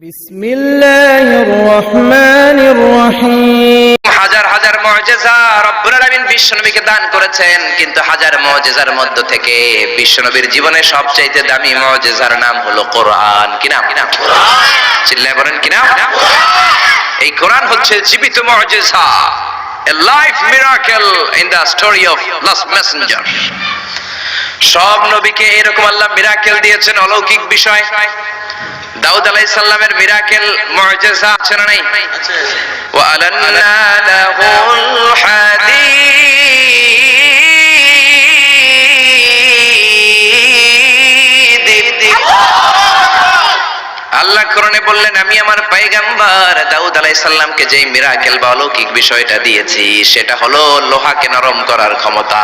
বিসমিল্লাহির রহমানির রহিম। হাজার হাজার মুজিজা রব্বুল আলামিন বিশ্বনবীকে দান করেছেন, কিন্তু হাজার মুজিজার মধ্য থেকে বিশ্বনবীর জীবনে সবচাইতে দামি মুজিজার নাম হলো কোরআন। কি নাম? কোরআন। চিল্লায় বলেন কি নাম? এই কোরআন হচ্ছে জীবিত মুজিজা, a life miracle in the story of last messenger. সব নবীকে এরকম আল্লাহ মিরাকেল দিয়েছেন, অলৌকিক বিষয়। দাউদ আলাইহিস সালামের মিরাকেল মুজিজা আছে না নাই? ওয়া আলান্না লাহুল হাদীদ। আল্লাহ কোরআনে বললেন, আমি আমার পয়গম্বর দাউদ আলাইহিস সালামকে যে মিরাকেল বা অলৌকিক বিষয়টা দিয়েছি সেটা হলো লোহাকে নরম করার ক্ষমতা।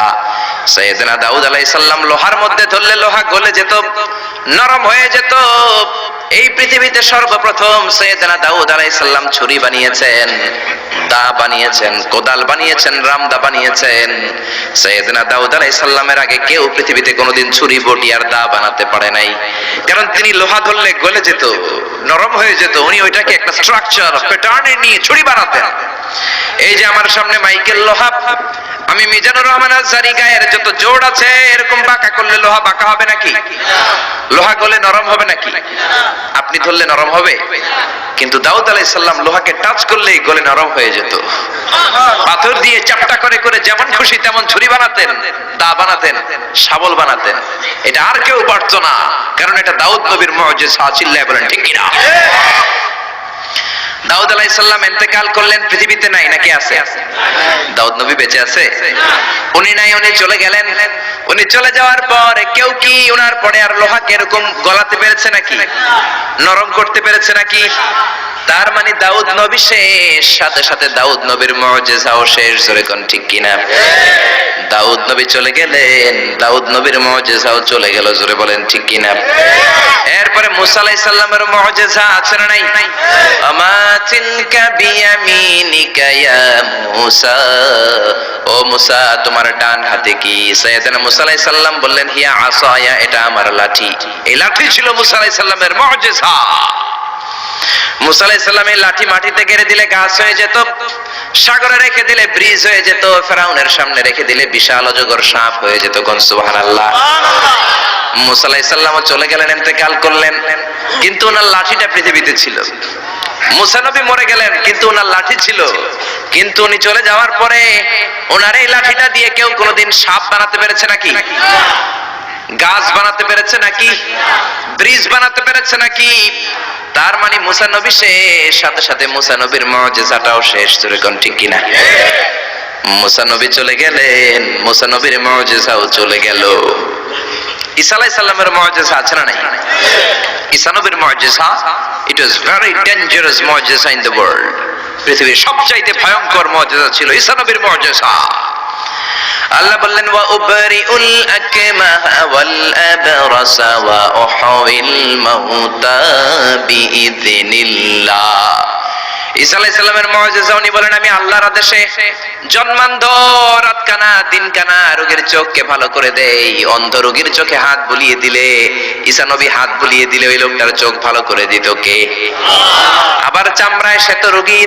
সাইয়েদনা দাউদ আলাইহিস সালাম লোহার মধ্যে ধরলে লোহা গলে যেত, নরম হয়ে যেত। এই পৃথিবীতে সর্বপ্রথম সাইয়েদনা দাউদ আলাইহিস সালাম ছুরি বানিয়েছেন, দা বানিয়েছেন, কোদাল বানিয়েছেন, রামদা বানিয়েছেন। সাইয়েদনা দাউদ আলাইহিস সালামের আগে কেউ পৃথিবীতে কোনোদিন ছুরি বটি আর দা বানাতে পারে নাই, কারণ তিনি লোহা ধরলে গলে যেত, নরম হয়ে যেত। উনি ওইটাকে একটা স্ট্রাকচার প্যাটার্নে নিয়ে ছুরি বানাতেন। এই যে আমার সামনে মাইকেল লোহা, আমি মিজানুর রহমান আজহারী গায়ের যত জোড় আছে এরকম বাঁকা করলে লোহা বাঁকা হবে নাকি? লোহা গলে নরম হবে নাকি? আপনি ধরলে নরম হবে? কিন্তু দাউদ আলাইহিস সালাম লোহাকে টাচ করলেই গলে নরম হয়ে যেত। পাথর দিয়ে চাপটা করে করে যেমন খুশি তেমন ছুরি বানাতেন, দা বানাতেন, শাবল বানাতেন। এটা আর কেউ পারতো না, কারণ এটা দাউদ নবীর মুজিজা। চিল্লায় বলেন ঠিক কিনা? দাউদ আলাইহিস সালাম ইন্তেকাল করলেন, পৃথিবীতে নাই নাকি আছে? দাউদ নবী বেঁচে আছে? উনি নাই, উনি চলে গেলেন। উনি চলে যাওয়ার পর কেউ কি উনার পরে আর লোহাকে এরকম গলাতে পেরেছে নাকি? নরম করতে পেরেছে নাকি? তার মানে দাউদ নবী শেষ, সাথে সাথে দাউদ নবীর মুজিজাও শেষ। জোরে কোন ঠিক কিনা? দাউদ নবী চলে গেলেন, দাউদ নবীর মুজিজাও চলে গেল। জোরে বলেন ঠিক কিনা? এরপরে মুসা আলাইহিস সালামের মুজিজা আছে না নাই? আমাতিনকা বিয়ামিনিকা ইয়া মুসা, ও মুসা তোমার ডান হাতে কি? সাইয়েদনা মুসা আলাইহিস সালাম বললেন, হিয়া আসায়া, এটা আমার লাঠি। এই লাঠি ছিল মুসা আলাইহিস সালামের মুজিজা। মুসা আলাইহিস সালামের লাঠি মাটিতে গেড়ে দিলে গাছ হয়ে যেত, সাগরে রেখে দিলে ব্রিজ হয়ে যেত, ফেরাউনের সামনে রেখে দিলে বিশাল অজগর সাপ হয়ে যেত। কোন সুবহানাল্লাহ। মুসা আলাইহিস সালাম চলে গেলেন, ইন্তেকাল করলেন, কিন্তু ওনার লাঠিটা পৃথিবীতে ছিল। মুসা নবী মরে গেলেন, কিন্তু ওনার লাঠি ছিল। কিন্তু উনি চলে যাওয়ার পরে ওনার এই লাঠিটা দিয়ে কেউ কোনোদিন সাপ বানাতে পেরেছে নাকি? গাছ বানাতে পেরেছে নাকি? ব্রিজ বানাতে পেরেছে নাকি? তার মানে মুসা নবী শেষ, সাথে সাথে মুসা নবীর মুজিজাটাও শেষ। জোরে কোন ঠিক কিনা? মুসা নবী চলে গেলেন, মুসা নবীর মুজিজাও চলে গেল। ঈসা আলাইহিস সালামের মুজিজা আছে না নাই? ঈসা নবীর মুজিজা, ইট ওয়াজ ভেরি ডেঞ্জারাস মুজিজা ইন দ্য ওয়ার্ল্ড। পৃথিবীর সবচাইতে ভয়ঙ্কর মুজিজা ছিল ঈসা নবীর মুজিজা। আল্লাহ বললেন, ওয়া উবরিউল আকমাহা ওয়াল আবরাসা ওয়া উহয়িল মাউতা বিইযনিল্লাহ। ঈসা আলাইহিস সালামের মুজিজা, উনি বলেন, আমি আল্লাহর আদেশে জন্মান্ধ, রাতকানা, দিনকানা রোগীর চোখকে ভালো করে দেই। অন্ধ রোগীর চোখে হাত বুলিয়ে দিলে, ঈসা নবী হাত বুলিয়ে দিলে ওই লোকটার চোখ ভালো করে দিত কে? আবার চামড়ায় শ্বেত রোগী,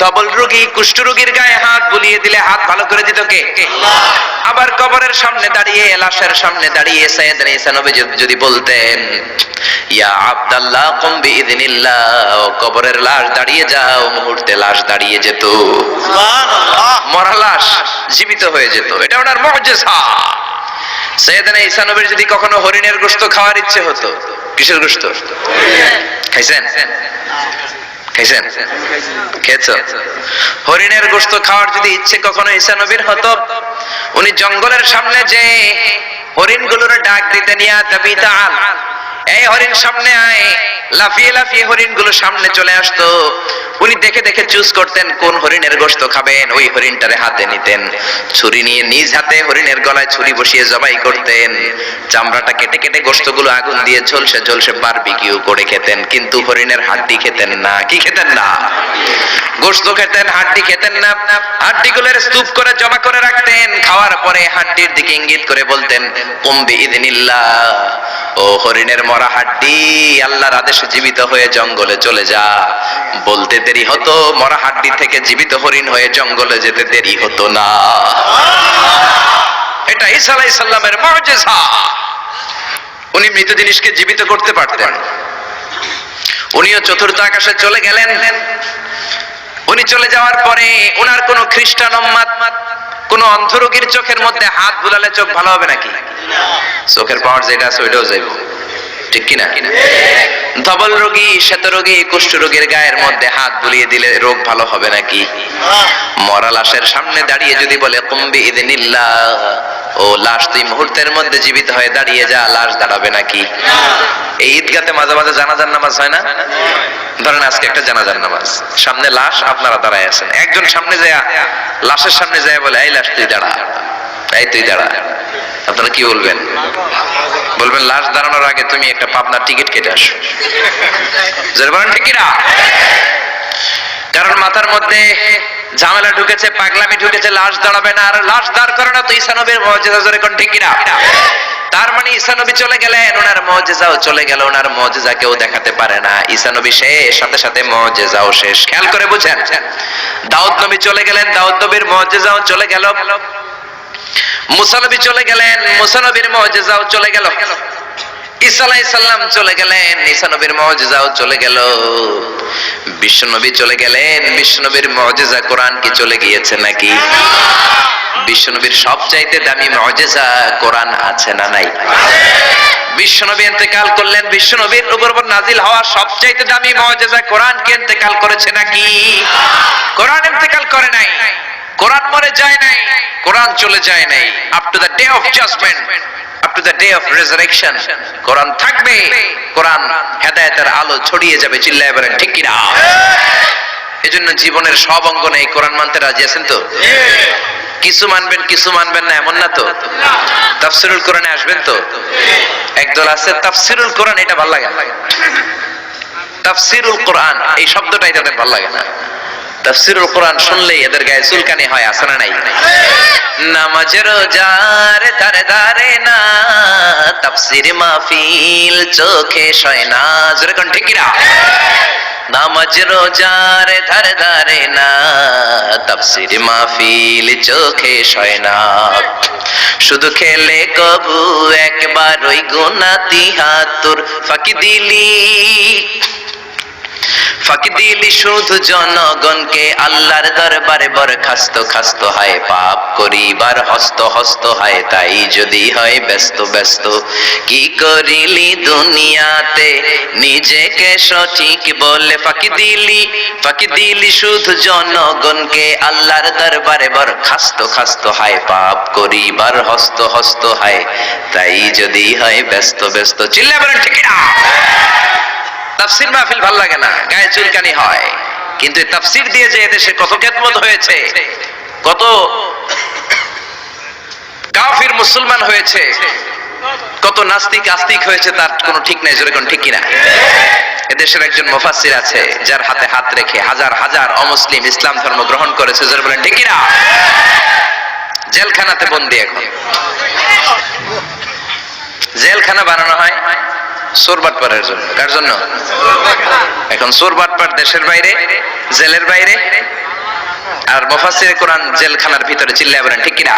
ধবল রোগী, কুষ্ঠ রোগীর গায়ে হাত বুলিয়ে দিলে হাত ভালো করে দিত কে? আবার কবরের সামনে দাঁড়িয়ে, লাশের সামনে দাঁড়িয়ে সাইয়েদনা ঈসা নবী যদি বলতেন, ইয়া আব্দুল্লাহ কুম বিইযনিল্লাহ, কবরের লাশ দাঁড়িয়ে যাও, মুহূর্তে লাশ দাঁড়িয়ে যেত। সুবহানাল্লাহ। মরা লাশ জীবিত হয়ে যেত। এটা ওনার মুজিজা। সাইয়েদনা ঈসা নবীর যদি কখনো হরিণের গোশত খাওয়ার ইচ্ছে হতো, কিসের গোশত খাইছেন? খাইছেন? খেয়েছো? হরিণের গোশত খাওয়ার যদি ইচ্ছে কখনো ঈসা নবীর হতো, উনি জঙ্গলের সামনে যে হরিণগুলোর ডাক দিতেন, ইয়া দাবি তাআল, এই হরিণ সামনে আয়। লাফিয়ে লাফিয়ে হরিণগুলো সামনে চলে আসতো। উনি দেখে দেখে চুজ করতেন কোন হরিণের গোশত খাবেন, ওই হরিণটারে হাতে নিতেন। ছুরি নিয়ে নিজ হাতে হরিণের গলায় ছুরি বসিয়ে জবাই করতেন। চামড়াটা কেটে কেটে গোশতগুলো আগুন দিয়ে ঝলসে ঝলসে বারবিকিউ করে খেতেন, কিন্তু হরিণের হাড্ডি খেতেন না। কি খেতেন না? গোশত খেতেন, হাড্ডি খেতেন না। হাড্ডিগুলোর স্তূপ করে জমা করে রাখতেন। খাওয়ার পরে হাড্ডির দিকে ইঙ্গিত করে বলতেন, কুম বিইذنিল্লাহ, ও হরিণের মরা হাড্ডি, আল্লাহর আদেশে জীবিত হয়ে জঙ্গলে চলে যা। বলতে দেরি হতো, মরা হাড্ডি থেকে জীবিত হরিণ হয়ে জঙ্গলে যেতে দেরি হতো না। এটা ঈসা আলাইহিস সালামের মুজিজা। উনি মৃত জিনিসকে জীবিত করতে পারতেন। উনিও চতুর্থ আকাশে চলে গেলেন। উনি চলে যাওয়ার পরে ওনার কোন খ্রিস্টান উম্মাত কোন অন্ধ রোগীর চোখের মধ্যে হাত বুলালে চোখ ভালো হবে নাকি? চোখের পাওয়ার যেটা আছে ওইটাও যাইব, ঠিক কিনা? ধবল রোগী, শ্বেত রোগী, কুষ্ঠ রোগীর গায়ের মধ্যে হাত বুলিয়ে দিলে রোগ ভালো হবে নাকি? মরা লাশের সামনে দাঁড়িয়ে যদি বলে কুম বিইذনিল্লাহ, ও লাশ তুই মুহূর্তের মধ্যে জীবিত হয়ে দাঁড়িয়ে যা, লাশ দাঁড়াবে নাকি? এই ঈদগাতে মাঝে মাঝে জানাজার নামাজ হয় না? ধরেন আজকে একটা জানাজার নামাজ, সামনে লাশ, আপনারা দাঁড়ায় আছেন। একজন সামনে যায়, লাশের সামনে যায় বলে, এই লাশ তুই দাঁড়া, এই তুই দাঁড়া। আপনারা কি বলবেন? বলবেন লাশ দাঁড়ানোর আগে তুমি একটা পাবনার টিকিট কেটে আসো। ঠিক না? কারণ মাথার মধ্যে ঝামেলা ঢুকেছে, পাগলামি ঢুকেছে, লাশ দাঁড়াবে না। আর লাশ দাঁড় করে না তো ঈসা নবীর মুজিজা, জোরে কোন ঠিক না? তার মানে ঈসা নবী চলে গেলেন, ওনার মুজিজাও চলে গেল। ওনার মুজিজা কেউ দেখাতে পারে না। ঈসা নবী শেষ, সাথে সাথে মুজিজাও শেষ। খেয়াল করে বুঝেন। দাউদ নবী চলে গেলেন, দাউদ নবীর মুজিজাও চলে গেল। মুসা নবী চলে গেলেন, মুসা নবীর মুজিজাও চলে গেল। ঈসা আলাইহিস সালাম চলে গেলেন, ঈসা নবীর মুজিজাও চলে গেল। বিশ্ব নবী চলে গেলেন, বিশ্ব নবীর মুজিজা কোরআন কি চলে গিয়েছে নাকি? বিশ্ব নবীর সবচাইতে দামি মুজিজা কোরআন আছে না নাই? বিশ্ব নবী ইন্তেকাল করলেন, বিশ্ব নবীর উপর নাজিল হওয়া সবচাইতে দামি মুজিজা কোরআন কি ইন্তেকাল করেছে নাকি? কোরআন ইন্তেকাল করে নাই, কোরআন মরে যায় নাই, কোরআন চলে যায় নাই। Up to the day of judgement, up to the day of resurrection কোরআন থাকবে। কোরআন হেদায়েতের আলো ছড়িয়ে যাবে। চিল্লায়ে বলেন ঠিক কি না? এজন্য জীবনের সব অঙ্গনে এই কোরআন মানতে রাজি আছেন তো? কিছু মানবেন, কিছু মানবেন না এমন না তো? তাফসীরুল কোরআনে আসবেন তো? একদল আছে তাফসীরুল কোরআন, এটা ভালো লাগে না। তাফসীরুল কোরআন এই শব্দটাই তাদের ভালো লাগে না। তাফসীরুল কোরআন শুনলেই এদের গায়ে চুলকানি হয়, আছে না নাই? নামাজ রোজার ধারে ধারে না, তাফসীর মাহফিল চোখে শয় না। জোরে কোন ঠিক না? নামাজ রোজার ধারে ধারে না, তাফসীর মাহফিল চোখে শয় না। শুধু খেলে কবু একবার ওই গুনাতি হাত তোর ফাঁকি দিলি, ফাঁকি দিলি শুধু জনগণকে। আল্লাহর দরবারে বরখাস্ত খাস্ত হয়, পাপ করিবার হস্ত হস্ত হয়। তাই যদি হয় ব্যস্ত ব্যস্ত, কি করিলি দুনিয়াতে নিজেকে সঠিক বলে। ফাঁকি দিলি শুধু জনগণকে। আল্লাহর দরবারে বরখাস্ত খাস্ত হয়, পাপ করিবার হস্ত হস্ত হয়। তাই যদি হয় ব্যস্ত ব্যস্ত। চিল্লা বলেন ঠিক না? তাফসীর মাহফিল ভাল লাগে না, গায়ে চুলকানি হয়। কিন্তু তাফসীর দিয়ে যে এদেশে কত খেদমত হয়েছে, কত কাফির মুসলমান হয়েছে, কত নাস্তিক আস্তিক হয়েছে, তার কোনো ঠিক নাই। জোরে কোন ঠিক কিনা? এদেশের একজন মুফাসসির আছে যার হাতে হাত রেখে হাজার হাজার অমুসলিম ইসলাম ধর্ম গ্রহণ করেছে। জোরে বলেন ঠিক কিনা? জেলখানাতে বন্দী এখন। জেলখানা বানানো হয় চোর বাটপারের জন্য। কার জন্য? এখন চোর বাটপার দেশের বাইরে, জেলের বাইরে, আর মুফাসসিরে কোরআন জেলখানার ভিতরে। চিল্লায় বলেন ঠিক কিনা?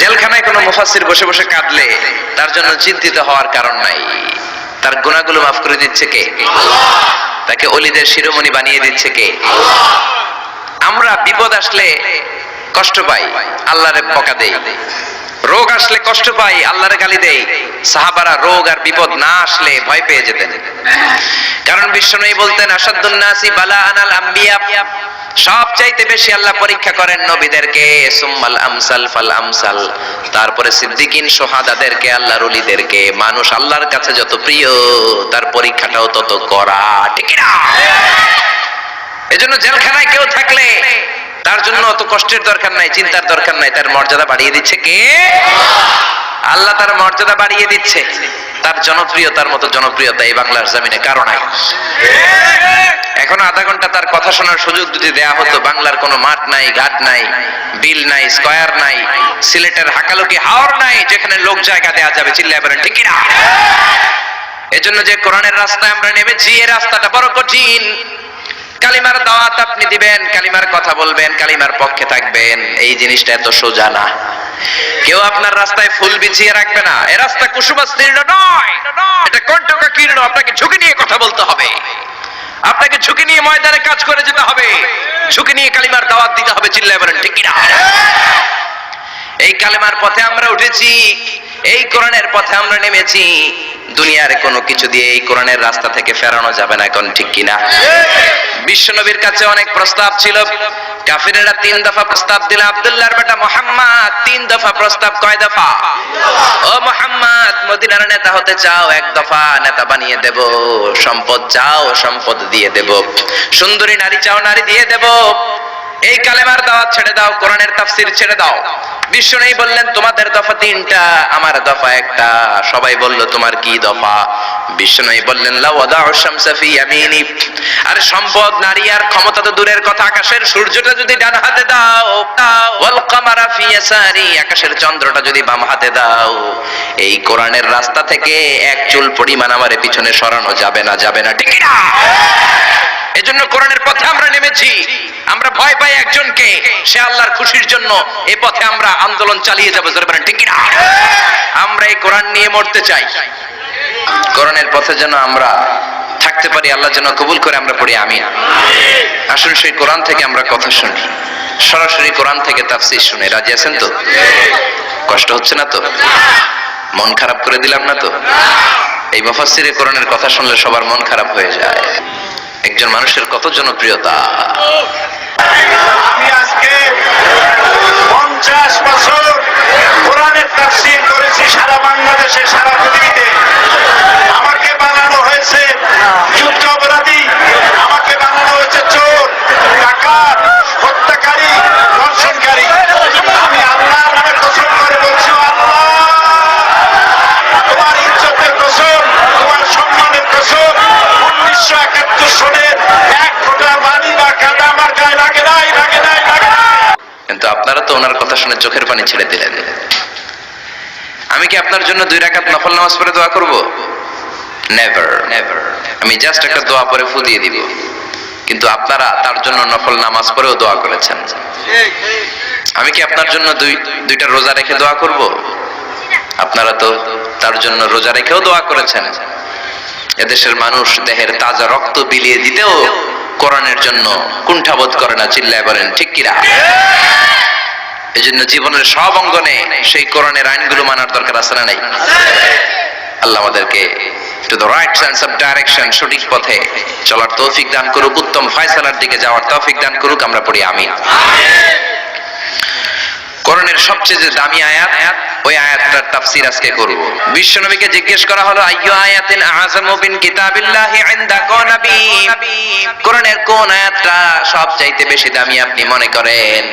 জেলখানায় কোনো মুফাসসির বসে বসে কাঁদলে তার জন্য চিন্তিত হওয়ার কারণ নাই। তার গুনাহগুলো মাফ করে দিচ্ছে কে? আল্লাহ। তাকে ওলিদের শিরোমণি বানিয়ে দিচ্ছে কে? আল্লাহ। আমরা বিপদ আসলে কষ্ট পাই, আল্লাহরে বকা দেই। রোগ আসলে কষ্ট পাই, আল্লাহরে গালি দেই। সাহাবারা রোগ আর বিপদ না আসলে ভয় পেয়ে যেতেন। কারণ বিশ্বনবী বলতেন, আসাদুন নাসি বালাআন আল আম্বিয়া, সবচাইতে বেশি আল্লাহ পরীক্ষা করেন নবীদেরকে। সুম্মাল আমসাল ফাল আমসাল, তারপরে সিদ্দিকিন শুহাদাদেরকে, আল্লাহর ওলিদেরকে। মানুষ আল্লাহর কাছে যত প্রিয়, তার পরীক্ষাটাও তত কড়া। ঠিক না? এজন্য জেলখানায় কেউ থাকলে তার জন্য অত কষ্টের দরকার নাই, চিন্তার দরকার নাই। তার মর্যাদা বাড়িয়ে দিচ্ছে কে? আল্লাহ তার মর্যাদা বাড়িয়ে দিচ্ছে। তার জনপ্রিয়তার মতো জনপ্রিয়তা এই বাংলার জমিনে কারো নাই। এখনো আধা ঘন্টা তার কথা শোনার সুযোগ যদি দেয়া হতো, বাংলার কোনো মাঠ নাই, ঘাট নাই, বিল নাই, স্কয়ার নাই, সিলেটের হাকালুকি হাওর নাই যেখানে লোক জায়গা দেয়া যাবে। চিল্লায় বলেন ঠিক কিনা? এজন্য যে কোরআনের রাস্তায় আমরা নেমেছি, এই রাস্তাটা বড় কঠিন। কালিমার দাওয়াত আপনি দিবেন, কালিমার কথা বলবেন, কালিমার পক্ষে থাকবেন, এই জিনিসটা এত সোজা না। কেউ আপনার রাস্তায় ফুল বিছিয়ে রাখবে না। এই রাস্তা কুসুমাস্তীর্ণ নয়, এটা কণ্টকাকীর্ণ। আপনাকে ঝুঁকি নিয়ে কথা বলতে হবে, আপনাকে ঝুঁকি নিয়ে ময়দানে কাজ করে যেতে হবে, ঝুঁকি নিয়ে কালিমার দাওয়াত দিতে হবে। চিল্লায় বলেন ঠিক কিনা? এই কালিমার পথে আমরা উঠেছি, এই কোরআনের পথে আমরা নেমেছি। দুনিয়ার কোনো কিছু দিয়ে এই কোরআনের রাস্তা থেকে ফেরানো যাবে না, এখন ঠিক কিনা? বিশ্বনবীর কাছে অনেক প্রস্তাব ছিল, কাফিরেরা 3 দফা প্রস্তাব দিল। আব্দুল্লাহর বেটা মুহাম্মদ 3 দফা প্রস্তাব। কয় দফা? ও মুহাম্মদ, মদিনার নেতা হতে চাও? 1 দফা, নেতা বানিয়ে দেব। সম্পদ চাও? সম্পদ দিয়ে দেব। সুন্দরী নারী চাও? নারী দিয়ে দেব। এই কালেমার দাওয়াত ছেড়ে দাও, কোরআনের তাফসীর ছেড়ে দাও। বিশ্বনবী বললেন তোমাদের দফা 3টা, আমার দফা 1টা। সবাই বলল তোমার কি দফা? বিশ্বনবী বললেন লা ওয়াদাউ শামসা ফি ইয়ামিনি। আর সম্পদ, নারী আর ক্ষমতা তো দূরের কথা, আকাশের সূর্যটা যদি ডান হাতে দাও, ওয়াল কামারা ফি ইয়াসারি, আকাশের চন্দ্রটা যদি বাম হাতে দাও, এই কোরআনের রাস্তা থেকে 1 চুল পরিমাণ আমারে পিছনে সরানো যাবে না, যাবে না, ঠিক না? এজন্য কোরআনের পথে আমরা নেমেছি। আমরা ভয় পাই একজনকে, সে আল্লাহর খুশির জন্য এই পথে আমরা আন্দোলন চালিয়ে যাবো, ঠিক না? আমরা এই কোরআন নিয়ে মরতে চাই। কোরআনের পথে যেন আমরা থাকতে পারি, আল্লাহ যেন কবুল করে আমরা পড়ি আমিন। আসুন সেই কোরআন থেকে আমরা কথা শুনি, সরাসরি কোরআন থেকে তাফসীর শুনে। রাজি আছেন তো? কষ্ট হচ্ছে না তো? মন খারাপ করে দিলাম না তো? এই মুফাসসিরে কোরআনের কথা শুনলে সবার মন খারাপ হয়ে যায়। একজন মানুষের কত জনপ্রিয়তা। আমি আজকে 50 বছর কোরআনের তাফসীর করেছি সারা বাংলাদেশে, সারা পৃথিবীতে। আমাকে বানানো হয়েছে যুদ্ধ অপরাধী, আমাকে বানানো হয়েছে চোর, ডাকাত, হত্যাকারী, ধর্ষণকারী। আমি আল্লাহর নামে কসম করে বলছি, আল্লাহ তোমার ইজ্জতের কসম, তোমার সম্মানের কসম, 1971 সনের 1 ফোঁটা পানি বা কাদা আমার গায়ে লাগে নাই, লাগে নাই, লাগে নাই। কিন্তু আপনারা তো ওনার কথা শুনে চোখের পানি ছেড়ে দিলেন। আমি কি আপনার জন্য 2 রাকাত নফল নামাজ পড়ে দোয়া করব? Never, never. আমি জাস্ট একটা দোয়া পড়ে ফু দিয়ে দিব। কিন্তু আপনারা তার জন্য নফল নামাজ পড়েও দোয়া করেছেন। আমি কি আপনার জন্য 2টা রোজা রেখে দোয়া করব? আপনারা তো তার জন্য রোজা রেখেও দোয়া করেছেন। এদেশের মানুষ দেহের তাজা রক্ত বিলিয়ে দিতেও কোরআনের জন্য কুণ্ঠাবোধ করে না। চিল্লায় বলেন ঠিক কিনা? এজন্য জীবনের সব অঙ্গনে সেই কোরআনের আইনগুলো মানার দরকার আছে না নাই? আল্লাহ আমাদেরকে to the right sense of direction, সঠিক পথে চলার তৌফিক দান করুক, উত্তম ফয়সালার দিকে যাওয়ার তৌফিক দান করুক। আমরা পড়ি আমিন। কোরআনের সবচেয়ে যে দামি আয়াত, ওই আয়াতটার তাফসীর আজকে করব। বিশ্বনবীকে জিজ্ঞেস করা হলো আইয়ু আয়াতিন আযামু মিন কিতাবিল্লাহি ইনদাকা নবী, কোরআনের কোন আয়াতটা সবচাইতে বেশি দামি আপনি মনে করেন?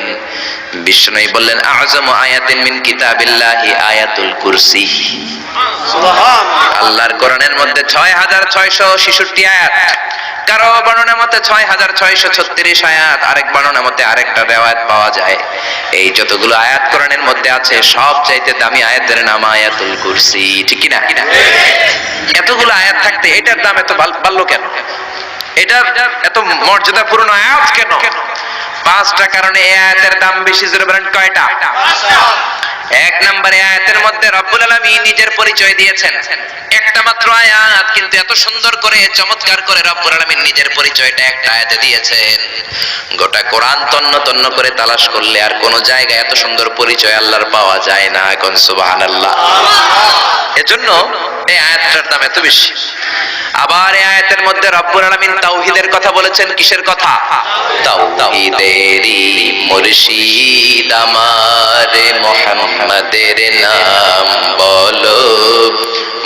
বিশ্বনবী বললেন আযামু আয়াতিন মিন কিতাবিল্লাহি আয়াতুল কুরসি। সুবহানাল্লাহ। আল্লাহর কোরআনের মধ্যে 6666 আয়াত। কারো বর্ণনা মতে 6636 আয়াত, আরেক বর্ণনা মতে আরেকটা রিওয়ায়াত পাওয়া যায়। এই যতগুলো আয়াত কোরআনের মধ্যে আছে, সব চাইতে দামি আয়াতের নাম আয়াতুল কুরসি, ঠিক কিনা? এতগুলো আয়াত থাকতে এটার দাম এত বাড়লো কেন? এটার এত মর্যাদাপূর্ণ আয়াত কেন? 5টা কারণে এই আয়াতের দাম বেশি। জোরে বলেন কয়টা? 1 নম্বরে আয়াতের মধ্যে রব্বুল আলামিন নিজের পরিচয় দিয়েছেন। একটা মাত্র আয়াত, কিন্তু এত সুন্দর করে চমৎকার করে রব্বুল আলামিন নিজের পরিচয়টা একটা আয়াতে দিয়েছেন। গোটা কোরআন তন্ন তন্ন করে তালাশ করলে আর কোন জায়গায় এত সুন্দর পরিচয় আল্লাহর পাওয়া যায় না। এখন সুবহানাল্লাহ। এজন্য এই আয়াতটার দাম এত বেশি। আবার এই আয়াতের মধ্যে রব্বুল আলামিন তাওহীদের কথা বলেছেন। কিসের কথা? তাওহীদেরই মুর্শিদ আমার মুহাম্মাদের নাম বলো,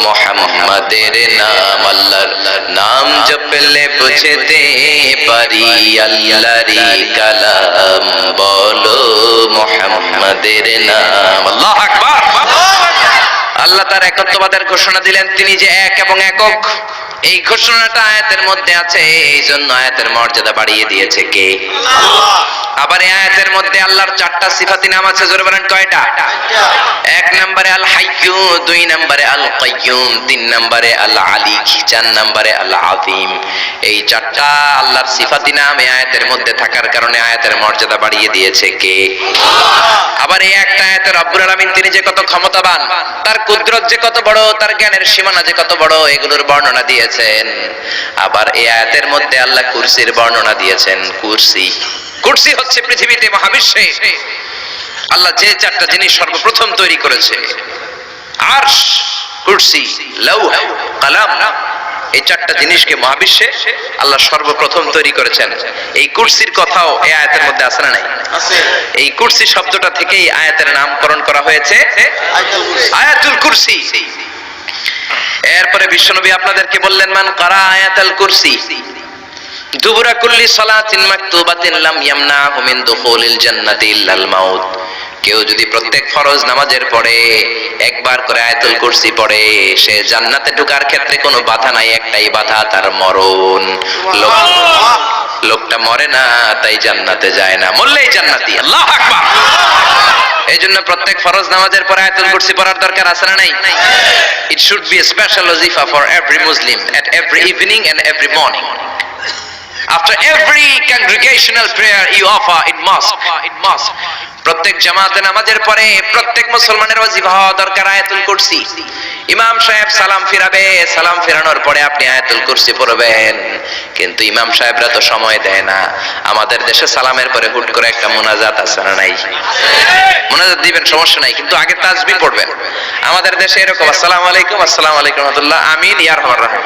মুহাম্মাদের নাম। আল্লাহর নাম জপলে বুঝতে পারি আল্লাহরই কালাম বলো, মুহাম্মাদের নাম। আল্লাহু আকবার। আল্লাহ তার একত্ববাদের ঘোষণা দিলেন, তিনি যে এক এবং একক। এই ঘোষণাটা আয়াতের মধ্যে আছে, এই জন্য আয়াতের মর্যাদা বাড়িয়ে দিয়েছে কে? আবার এই আয়াতের মধ্যে আল্লাহর 4টা সিফাতি নাম আছে, জোরে বলেন কয়টা? 1 নম্বরে আল হাইয়্যু, 2 নম্বরে আল কাইয়্যুম, 3 নম্বরে আল আলী, 4 নম্বরে আল আযীম। এই 4টা আল্লাহর সিফাতি নাম এই আয়াতের মধ্যে থাকার কারণে আয়াতের মর্যাদা বাড়িয়ে দিয়েছে কে? আবার এই একটা আয়াতে রব্বুল আলামিন তিনি যে কত ক্ষমতাবান, তার কুদরত যে কত বড়, তার জ্ঞানের সীমানা যে কত বড়, এগুলোর বর্ণনা দিয়েছেন। আবার এই আয়াতের মধ্যে আল্লাহ কুরসির বর্ণনা দিয়েছেন। কুরসি হচ্ছে পৃথিবীতে, মহাবিশ্বে আল্লাহ যে 4টা জিনিস সর্বপ্রথম তৈরি করেছে, আরশ, কুরসি, লৌহ, কলম, এই 4টা জিনিসকে মহাবিশ্বে আল্লাহ সর্বপ্রথম তৈরি করেছেন। এই কুরসির কথাও এই আয়াতের মধ্যে আছে না নাই? এই কুরসি শব্দটা থেকেই আয়াতের নামকরণ করা হয়েছে আয়াতুল কুরসি। এরপরে বিশ্বনবী আপনাদেরকে বললেন, মান কারা আয়াতুল কুরসি দুবুরা কুল্লি সালাতিন মাকতুবাতিন লাম ইয়ামনাহু মিন দুখুলিল জান্নাতি ইল্লাল মাউত। কেউ যদি প্রত্যেক ফরজ নামাজের পরে একবার করে আয়াতুল কুরসি পড়ে, সে জান্নাতে ঢোকার ক্ষেত্রে কোনো বাধা নাই, একটাই বাধা, তার মরণ। লোকটা মরে না, তাই জান্নাতে যায় না, মরলেই জান্নাতি। আল্লাহু আকবার। এই জন্য প্রত্যেক ফরজ নামাজের পরে আয়াতুল কুরসি পড়ার দরকার আছে না নাই? It should be a special wazifa for every Muslim at every evening and every morning. After every congregational prayer you offer in mosque, প্রত্যেক জামাতে নামাজের পরে প্রত্যেক মুসলমানের ওয়াজিফা হওয়া দরকার আয়াতুল কুরসি। ইমাম সাহেব সালাম ফিরাবে, সালাম ফেরানোর পরে আপনি আয়াতুল কুরসি পড়বেন। কিন্তু ইমাম সাহেবরা তো সময় দেয় না। আমাদের দেশে সালামের পরে হুট করে একটা মুনাজাত আছে না নাই? মুনাজাত দিবেন, সমস্যা নাই, কিন্তু আগে তাসবিহ পড়বেন। আমাদের দেশে এরকম আসসালামু আলাইকুম, আসসালামু আলাইকুম রাহমাতুল্লাহ, আমিন ইয়া আরহামার রাহিম,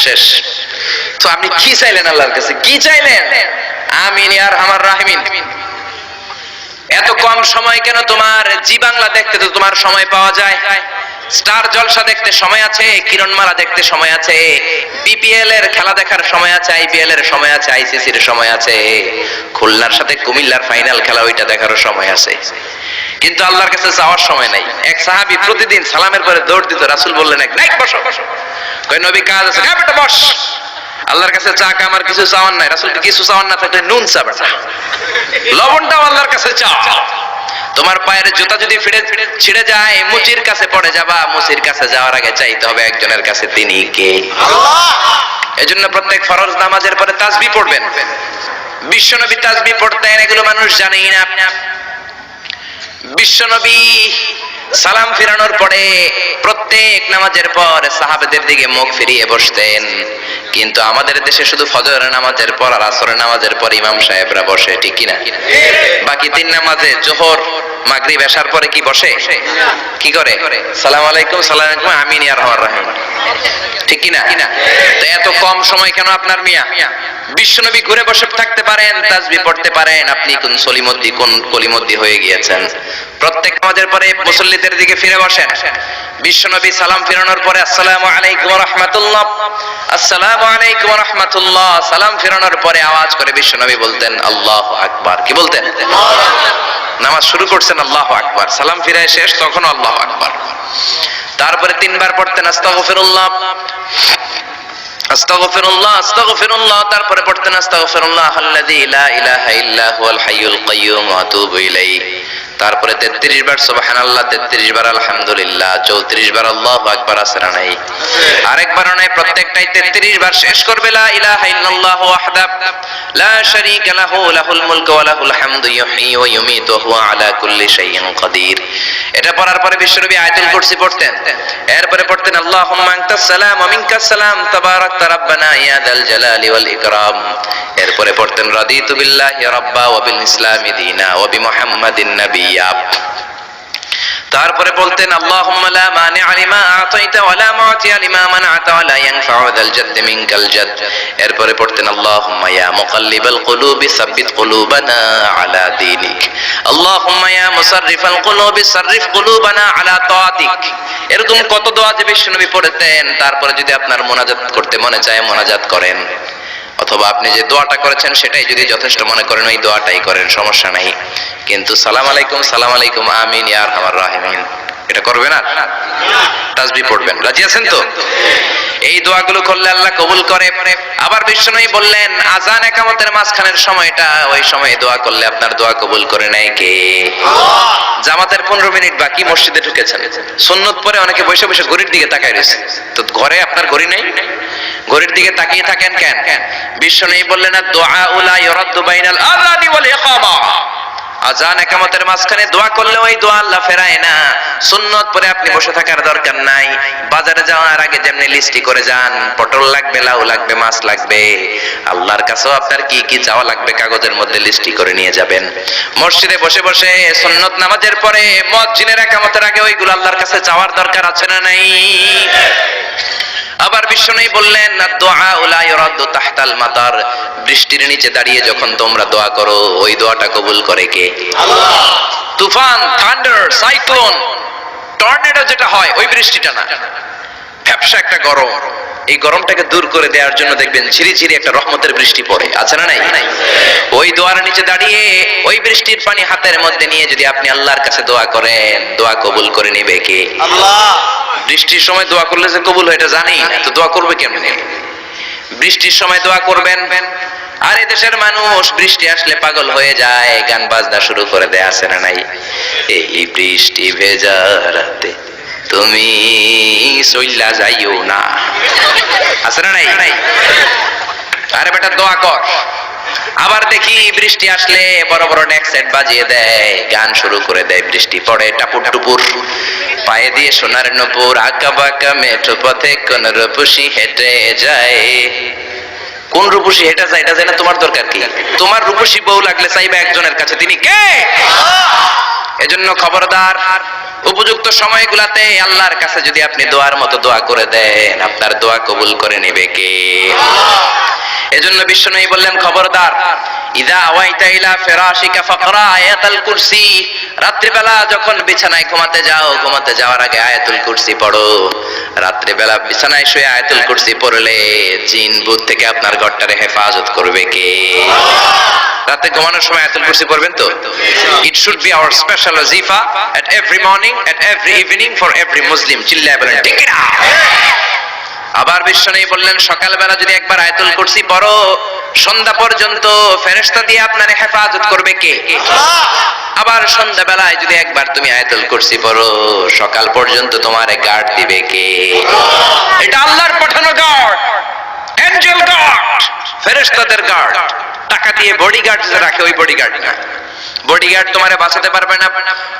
শেষ। তো আপনি কি চাইলেন আল্লাহর কাছে? কি চাইলেন? আমিন ইয়া আরহামার রাহিমিন। এত কম সময় কেন? তোমার জি বাংলা দেখতে তো তোমার সময় পাওয়া যায়, স্টার জলসা দেখতে সময় আছে, কিরণমালা দেখতে সময় আছে, বিপিএল এর খেলা দেখার সময় আছে, আইপিএল এর সময় আছে, আইসিসি এর সময় আছে, খুলনার সাথে কুমিল্লার ফাইনাল খেলা ওইটা দেখারও সময় আছে। কিন্তু আল্লাহর কাছে যাওয়ার সময় নাই। এক সাহাবী প্রতিদিন সালামের পরে দৌড় দিত, রাসূল বললেন, এক নাইক বসো। কই নবী কাজ আছে, হ্যাঁ বেটা বস। আল্লাহর কাছে চা আমার কিছু চাওয়ার নাই। রাসূল কিছু চাওয়ার না থাকলে নুন চা বেটা, লবণটাও আল্লাহর কাছে চাও। তোমার পায়ের জুতা যদি ছিঁড়ে যায়, মুচির কাছে পড়ে যাবা, মুচির কাছে যাওয়ার আগে চাইতে হবে একজনের কাছে, তিনি কে? আল্লাহ। এজন্য প্রত্যেক ফরজ নামাজের পরে তাসবিহ পড়বেন। বিশ্বনবী তাসবিহ পড়তেন, এগুলো মানুষ জানেই না। বিশ্বনবী সালাম ফিরানোর পরে প্রত্যেক নামাজের পর সাহাবাদের দিকে মুখ ফিরিয়ে বসতেন। কিন্তু আমাদের দেশে শুধু ফজরের নামাজের পর আর আসরের নামাজের পর ইমাম সাহেবরা বসে, ঠিক কি না? বাকি 3 নামাজে জোহর, মাগরিব, এশার পরে কি বসে? কি করে? সালাম আলাইকুম, সালাম আলাইকুম, আমিন ইয়া আরহামার রাহিম, ঠিক কি না? তো এত কম সময় কেন আপনার মিয়া? বিশ্বনবী ঘুরে বসে থাকতে পারেন, তাসবিহ পড়তে পারেন, আপনি কোন সলিমদ্দি কোন কলিমদ্দি হয়ে গিয়েছেন। প্রত্যেক নামাজের পরে মুসল্লিদের দিকে ফিরে বসেন। বিশ্বনবী সালাম ফিরানোর পরে আসসালামু আলাইকুম ওয়া রাহমাতুল্লাহ, আসসালামু আলাইকুম ওয়া রাহমাতুল্লাহ, সালাম ফিরানোর পরে আওয়াজ করে বিশ্বনবী বলতেন আল্লাহু আকবার। কি বলতেন? নামাজ শুরু করছেন আল্লাহু আকবার, সালাম ফিরায় শেষ তখন আল্লাহু আকবার। তারপরে 3 বার পড়তেন আস্তাগফিরুল্লাহ, আস্তাগফিরুল্লাহ, আস্তাগফিরুল্লাহ। তারপরে পড়তেন আস্তাগফিরুল্লাহ আল্লাযী লা ইলাহা ইল্লা হুয়াল হাইয়ুল কাইয়্যুম ওয়া আতুবু ইলাইহি। তারপরে 33 বার সুবহানাল্লাহ, 33 বার আলহামদুলিল্লাহ, 34 বার আল্লাহু আকবার। আসরা নাই, আরেকবার নয়, প্রত্যেকটাই 33 বার শেষ করবে লা ইলাহা ইল্লাল্লাহ ওয়াহদাহু লা শারীকা লাহু লাহুল মুলকু ওয়া লাহুল হামদু ইউহয়ী ওয়া ইউমীতু ওয়া হুয়া আলা কুল্লি শাইইন কাদির। এটা পড়ার পরে বিশ্বনবী আয়াতুল কুরসি পড়তেন। এরপরে পড়তেন আল্লাহুম্মা আনতাস সালাম ওয়া মিনকাস সালাম তাবারাকতা রাব্বানা ইয়া যাল জালালি ওয়াল ইকরাম। এরপরে পড়তেন রাদিতু বিল্লাহি রাব্বা ওয়া বিল ইসলামি দীনা ওয়া বিমুহাম্মাদিন নাবিয়্যা। তারপরে বলতেন আল্লাহুম্মা লা মানি'a লিমা আ'তাইতা ওয়া লা মু'তিয়া লিমা মানা'তা ওয়া লা ইয়ানফা'ু যাল জাদ্দি মিনকাল জাদ। এরপরে পড়তেন আল্লাহুম্মা ইয়া মুকাল্লিবাল কুলুবি সাব্বিত কুলুবানা আলা দীনিক, আল্লাহুম্মা ইয়া মুসাররিফাল কুলুবি সাররিফ কুলুবানা আলা তাআতিক। এরকম কত দোয়া যে বিশ্বনবী পড়তেন। তারপরে যদি আপনার মুনাজাত করতে মনে চায় মুনাজাত করেন, অথবা আপনি যে দোয়াটা করেছেন সেটাই যদি যথেষ্ট মনে করেন ওই দোয়াটাই করেন, সমস্যা নাই। কিন্তু সালাম আলাইকুম, সালাম আলাইকুম, আমিন ইয়া আরহামার রাহিমিন, এটা করবে না, তাসবিহ পড়বেন। রাজি আছেন তো? এই দোয়াগুলো করলে আল্লাহ কবুল করে। আবার বিশ্বনবী বললেন আযান ইকামতের মাঝখানের সময়টা, ওই সময়ে দোয়া করলে আপনার দোয়া কবুল করে নেয় কে? জামাতের 15 মিনিট বাকি, মসজিদে ঢুকেছেন, সুন্নত পরে অনেকে বসে বসে ঘড়ির দিকে তাকায় রয়েছে। তো ঘরে আপনার ঘড়ি নেই, ঘড়ির দিকে তাকিয়ে থাকেন কেন? বিশ্বনবী বললেন দোয়া লা ইউরাদ্দু বাইনাল আযানি ওয়াল ইকামা, আযান ইকামতের মাঝখানে দোয়া করলে ওই দোয়া আল্লাহ ফেরায় না। সুন্নত পরে আপনি বসে থাকার দরকার নাই। বাজারে যাওয়ার আগে যেমনি লিস্টি করে যান, পটল লাগবে, লাউ লাগবে, মাছ লাগবে, আল্লাহর কাছেও আপনার কি কি চাওয়া লাগবে কাগজের মধ্যে লিস্টি করে নিয়ে যাবেন। মসজিদে বসে বসে সুন্নত নামাজের পরে মুয়াজ্জিনের ইকামতের আগে ওইগুলো আল্লাহর কাছে চাওয়ার দরকার আছে না নাই? আবার বিশ্বনবী বললেন দোয়া লা ইউরাদ্দু তাহতাল মাতার, বৃষ্টির নিচে দাঁড়িয়ে যখন তোমরা দোয়া করো ওই দোয়াটা কবুল করে কে? আল্লাহ। তুফান, থান্ডার, সাইক্লোন, টর্নেডো যেটা হয় ওই বৃষ্টিটা না, ভ্যাপসা একটা গরম, এই গরমটাকে দূর করে দেওয়ার জন্য দেখবেন ঝিরিঝিরি একটা রহমতের বৃষ্টি পড়ে, আছে না নাই? ওই দোয়ার নিচে দাঁড়িয়ে ওই বৃষ্টির পানি হাতের মধ্যে নিয়ে যদি আপনি আল্লাহর কাছে দোয়া করেন, দোয়া কবুল করে নেবে কে? আল্লাহ। বৃষ্টির সময় দোয়া করলে যে কবুল হয় এটা জানি না, তো দোয়া করবে কেমনে? বৃষ্টির সময় দোয়া করবেন। আর এই দেশের মানুষ বৃষ্টি আসলে পাগল হয়ে যায়, গান বাজনা শুরু করে দেয়, আছে না নাই? এই বৃষ্টি ভেজা রাতে তুমি চইলা যাইও না, আছে না নাই? আরে বেটা দোয়া কর। আবার দেখি বৃষ্টি আসলে বড় বড় ডেক সেট বাজিয়ে দেয়, গান শুরু করে দেয়, বৃষ্টি পড়ে টাপুর টুপুর, পায়ে দিয়ে সোনার নূপুর, আঁকা বাঁকা মেঠো পথে কোন রূপসী হেঁটে যায়। কোন রূপসী হেঁটে যায় এটা জানা তোমার দরকার কি? তোমার রূপসী বউ লাগলে চাইবে একজনের কাছে, তিনি কে? এজন্য খবরদার, উপযুক্ত সময়গুলাতে আল্লাহর কাছে যদি আপনি দোয়ার মতো দোয়া করে দেন, আপনার দোয়া কবুল করে নেবে কে? এজন্য বিশ্বনবী বললেন খবরদার, ইদা আওয়াইতা ইলা ফিরাশিকা ফাকরা আয়াতুল কুরসি, রাত্রিবেলা যখন বিছানায় ঘুমাতে যাও, ঘুমাতে যাওয়ার আগে আয়াতুল কুরসি পড়ো। রাত্রিবেলা বিছানায় শুয়ে আয়াতুল কুরসি পড়লে জিন ভূত থেকে আপনার ঘরটারে হেফাজত করবে কে? রাতে ঘুমানোর সময় আয়াতুল কুরসি পড়বেন তো? It should be our special ওয়াজিফা at every morning, at every evening, for every Muslim. চিল্লায় বলেন ঠিক না? আবার বিশ্বনবী বললেন সকালবেলা যদি একবার আয়াতুল কুরসি পড়ো, সন্ধ্যা পর্যন্ত ফেরেশতা দিয়ে আপনার হেফাজত করবে কে? আল্লাহ। আবার সন্ধ্যাবেলায় যদি একবার তুমি আয়াতুল কুরসি পড়ো, সকাল পর্যন্ত তোমারে গার্ড দিবে কে? আল্লাহ। এটা আল্লাহর পাঠানো গার্ড, এঞ্জেল গার্ড, ফেরেশতাদের গার্ড। টাকা দিয়ে বডিগার্ড যে রাখে ওই বডিগার্ড না। বডিগার্ড তোমারে বাঁচাতে পারবে না।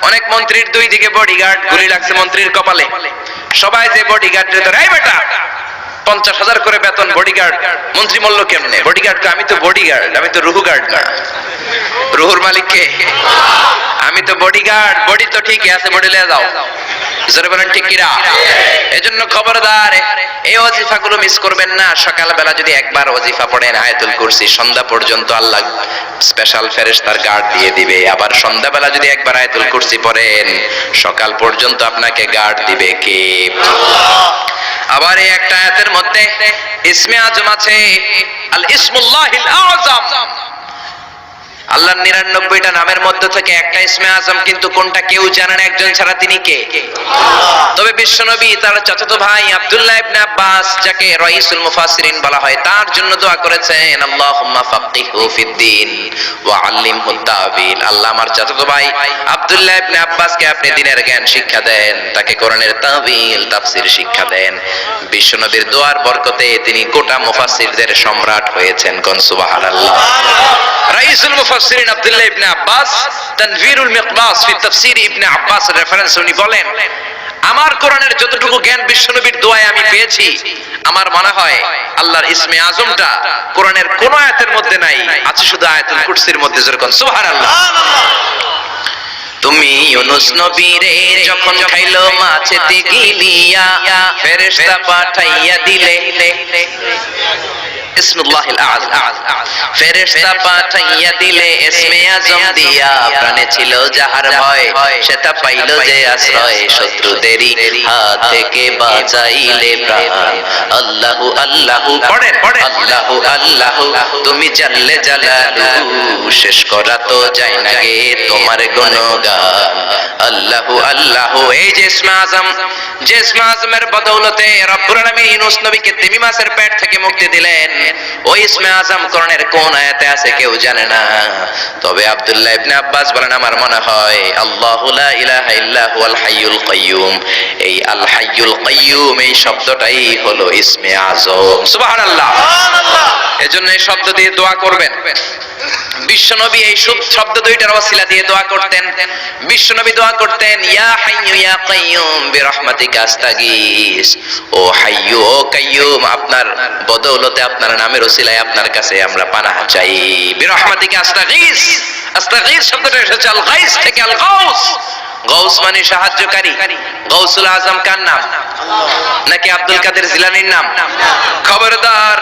অনেক মন্ত্রীর দুই দিকে বডিগার্ড, গুলি লাগছে মন্ত্রীর কপালে, সবাই যে বডিগার্ডের ধরে, এই বেটা 50,000 করে বেতন বডিগার্ড, মন্ত্রী বলল কেমনে? বডিগার্ড আমি তো বডিগার্ড, আমি তো রুহু গার্ড না। রুহুর মালিক কে? আমি তো বডিগার্ড, বডি তো ঠিকই আছে, বডি নিয়ে যাও। জোরে বলেন ঠিক কিনা? এজন্য খবরদার, এই ওয়াজিফাগুলো মিস করবেন না। সকালবেলা যদি একবার ওয়াজিফা পড়েন আয়াতুল কুরসি, সন্ধ্যা পর্যন্ত আল্লাহ স্পেশাল ফেরেশতার গার্ড দিয়ে দিবে। আবার সন্ধ্যাবেলা যদি একবার আয়াতুল কুরসি পড়েন, সকাল পর্যন্ত আপনাকে গার্ড দিবে কে? আল্লাহ। আবার এই একটা আয়াতের মধ্যে ইসমে আজম আছে, আল ইসমুল্লাহিল আযম। আল্লাহর 99টা নামের মধ্যে থেকে একটা ইসমে আজম, কিন্তু কোনটা কেউ জানে না একজন ছাড়া, তিনি কে? আল্লাহ। তবে বিশ্বনবী তার চাচাতো ভাই আব্দুল্লাহ ইবনে আব্বাস, যাকে রাইসুল মুফাসসিরিন বলা হয়, তার জন্য দোয়া করেছেন আল্লাহুম্মা ফাক্কিহু ফিদ্দীন ওয়া আল্লিমহু তা'বীল। আল্লাহ আমার চাচাতো ভাই আব্দুল্লাহ ইবনে আব্বাসকে আপনি দ্বীনের জ্ঞান শিক্ষা দেন, তাকে কোরআনের তা'বীল তাফসীর শিক্ষা দেন। বিশ্বনবীর দোয়ার বরকতে তিনি গোটা মুফাসসিরদের সম্রাট হয়েছেন। কোন সুবহানাল্লাহ। রাইসুল মুফাসসিরিন আব্দুল্লাহ ইবনে আব্বাস তানভীরুল মিকবাস ফি তাফসীর ইবনে আব্বাস রেফারেন্স উনি বলেন, আমার কোরআনের যতটুকু জ্ঞান বিশ্বনবীর দোয়ায় আমি পেয়েছি, আমার মনে হয় আল্লাহর ইসমে আজমটা কোরআনের কোন আয়াতের মধ্যে নাই, আছে শুধু আয়াতুল কুরসির মধ্যে। যেরকম সুবহানাল্লাহ। তুমি ইউনুস নবীরে যখন খাইলো মাছেতে গিলিয়া, ফেরেশতা পাঠাইয়া দিলে বিসমিল্লাহিল আযম। ফেরেশতা পাঠাইয়া দিলে ইসমে আযম দিয়া, প্রাণে ছিল যাহার ভয় সেটা পাইল যে আশ্রয়, শত্রুদেরই হাত থেকে বাঁচাইলে প্রাণ। আল্লাহু আল্লাহু পড়েন, আল্লাহু আল্লাহু তুমি জাল্লে জালালু, শেষ করা তো যায় না গে তোমার গুণগান। আল্লাহু আল্লাহু, এই যে ইসমে আযম, যে ইসমে আযমের বদৌলতে রব্বুল আলামিন ইউনূস নবীকে তিমি মাছের পেট থেকে মুক্তি দিলেন, ওই ইসমে আযম কোরআনের কোন আয়াতে আছে কেউ জানে না। তবে আব্দুল্লাহ ইবনে আব্বাস বলেন, আমার মনে হয় আল্লাহু লা ইলাহা ইল্লা হুয়াল হাইয়ুল কাইয়্যুম, এই আল হাইয়ুল কাইয়্যুম এই শব্দটাই হলো ইসমে আযম। সুবহানাল্লাহ। এজন্য এই শব্দ দিয়ে দোয়া করবেন। বিশ্বনবী এই শব্দ দুইটার ওসিলা দিয়ে দোয়া করতেন। বিশ্বনবী দোয়া করতেন, ইয়া হাইয়্যু ইয়া কাইয়্যুম বিরহমাতিকা আস্তাগীস, ও হাইয়্যু ও কাইয়্যুম, আপনার বদৌলতে আপনার নামের ওসিলায় আপনার কাছে আমরা পানাহ চাই। বিরহমাতিকা আস্তাগীস, আস্তাগীস শব্দটা এসেছে আল গাইস থেকে, আল গাউস। গাউস মানে সাহায্যকারী। গাউসুল আজম কার নাম? নাকি আব্দুল কাদের জিলানীর নাম? খবরদার,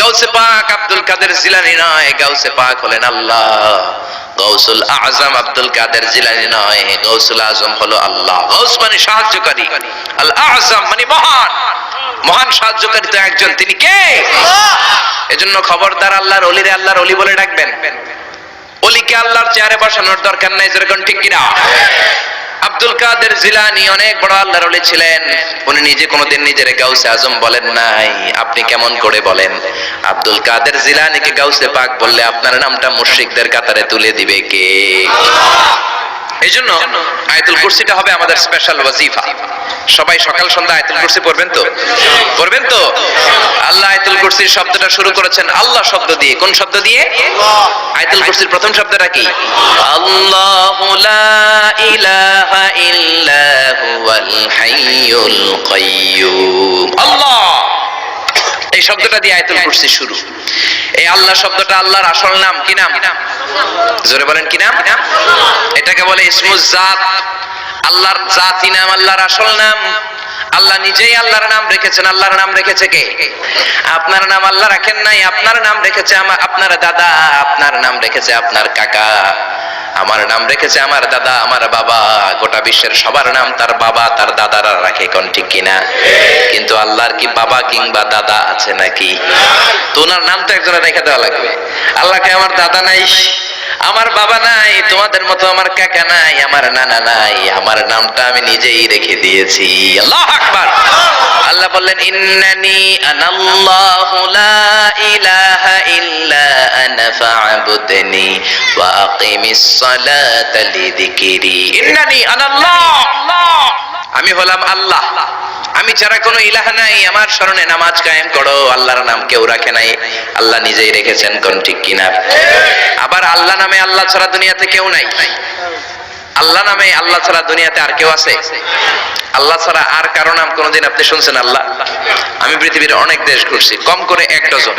গাউসে পাক আব্দুল কাদের জিলানী নয়, গাউসে পাক হলেন আল্লাহ। গাউসুল আজম আব্দুল কাদের জিলানী নয়, গাউসুল আজম হলো আল্লাহ। গাউস মানে সাহায্যকারী, আল আজম মানে মহান। মহান সাহায্যকারী তো একজন, তিনি কে? এজন্য খবরদার, আল্লাহর ওলিরে আল্লাহর ওলি বলে ডাকবেন। ওলিকে আল্লাহর চেয়ারে বসানোর দরকার নাই, যেরকম ঠিক কিনা? আব্দুল কাদের জিলানী অনেক বড় আল্লাহর ওলি ছিলেন। উনি নিজে কোনোদিন নিজের গাউসে আজম বলেন নাই। আপনি কেমন করে বলেন? আব্দুল কাদের জিলানীকে গাউসে পাক বললে আপনার নামটা মুশরিকদের কাতারে তুলে দিবে কে? এইজন্য আয়াতুল কুরসিটা হবে আমাদের স্পেশাল ওয়াজিফা। সবাই সকাল সন্ধ্যা আয়াতুল কুরসি পড়বেন তো? পড়বেন তো? আল্লাহ আয়াতুল কুরসির শব্দটা শুরু করেছেন আল্লাহ শব্দ দিয়ে। কোন শব্দ দিয়ে? আয়াতুল কুরসির প্রথম শব্দটা কি? আল্লাহু লা ইলাহা ইল্লা হুয়াল হাইয়ুল কাইয়্যুম। আল্লাহ, এই শব্দটা দিয়ে আয়াতুল কুরসি শুরু। এই আল্লাহ শব্দটা আল্লাহর আসল নাম কি নাম? জোরে বলেন, কি নাম? এটাকে বলে ইসমুজ জাত। আল্লাহর জাতি নাম, আল্লাহর আসল নাম। আল্লাহ নিজেই আল্লাহর নাম রেখেছেন। আল্লাহর নাম রেখেছে কে? আপনার নাম আল্লাহ রাখেন নাই, আপনার নাম রেখেছে আপনার দাদা, আপনার নাম রেখেছে আপনার কাকা, আমার নাম রেখেছে আমার দাদা, আমার বাবা। গোটা বিশ্বের সবার নাম তার বাবা তার দাদারা রাখে, কোন ঠিক কিনা? কিন্তু আল্লাহর কি বাবা কিংবা দাদা আছে নাকি? তো ওনার নাম তো একজনের রেখে দেওয়া লাগবে। আল্লাহকে আমার দাদা নাই, আমার বাবা নাই, তোমাদের মতো আমার কাকা নাই, আমার নানা নাই, আমার নামটা আমি নিজেই রেখে দিয়েছি। আল্লাহু আকবার। আল্লাহ বললেন, ইন্নানি আনাল্লাহু লা ইলাহা ইল্লা আনা ফা'বুদনি ওয়া আকিমিস সালাতা লিযিকরি। ইন্নানি আনাল্লাহ, আমি হলাম আল্লাহ, আমি ছাড়া কোনো ইলাহ নাই, আমার শরণে নামাজ কায়েম করো। আল্লাহর নাম কেউ রাখে নাই, আল্লাহ নিজেই রেখেছেন, কোন ঠিক কিনা? আবার আল্লাহ নামে আল্লাহ ছাড়া দুনিয়াতে কেউ নাই। আল্লাহ নামে আল্লাহ ছাড়া দুনিয়াতে আর কেউ আছে? আল্লাহ ছাড়া আর কারো নাম কোনোদিন আপনি শুনছেন? আল্লাহ। আমি পৃথিবীর অনেক দেশ ঘুরছি, কম করে 1 ডজন,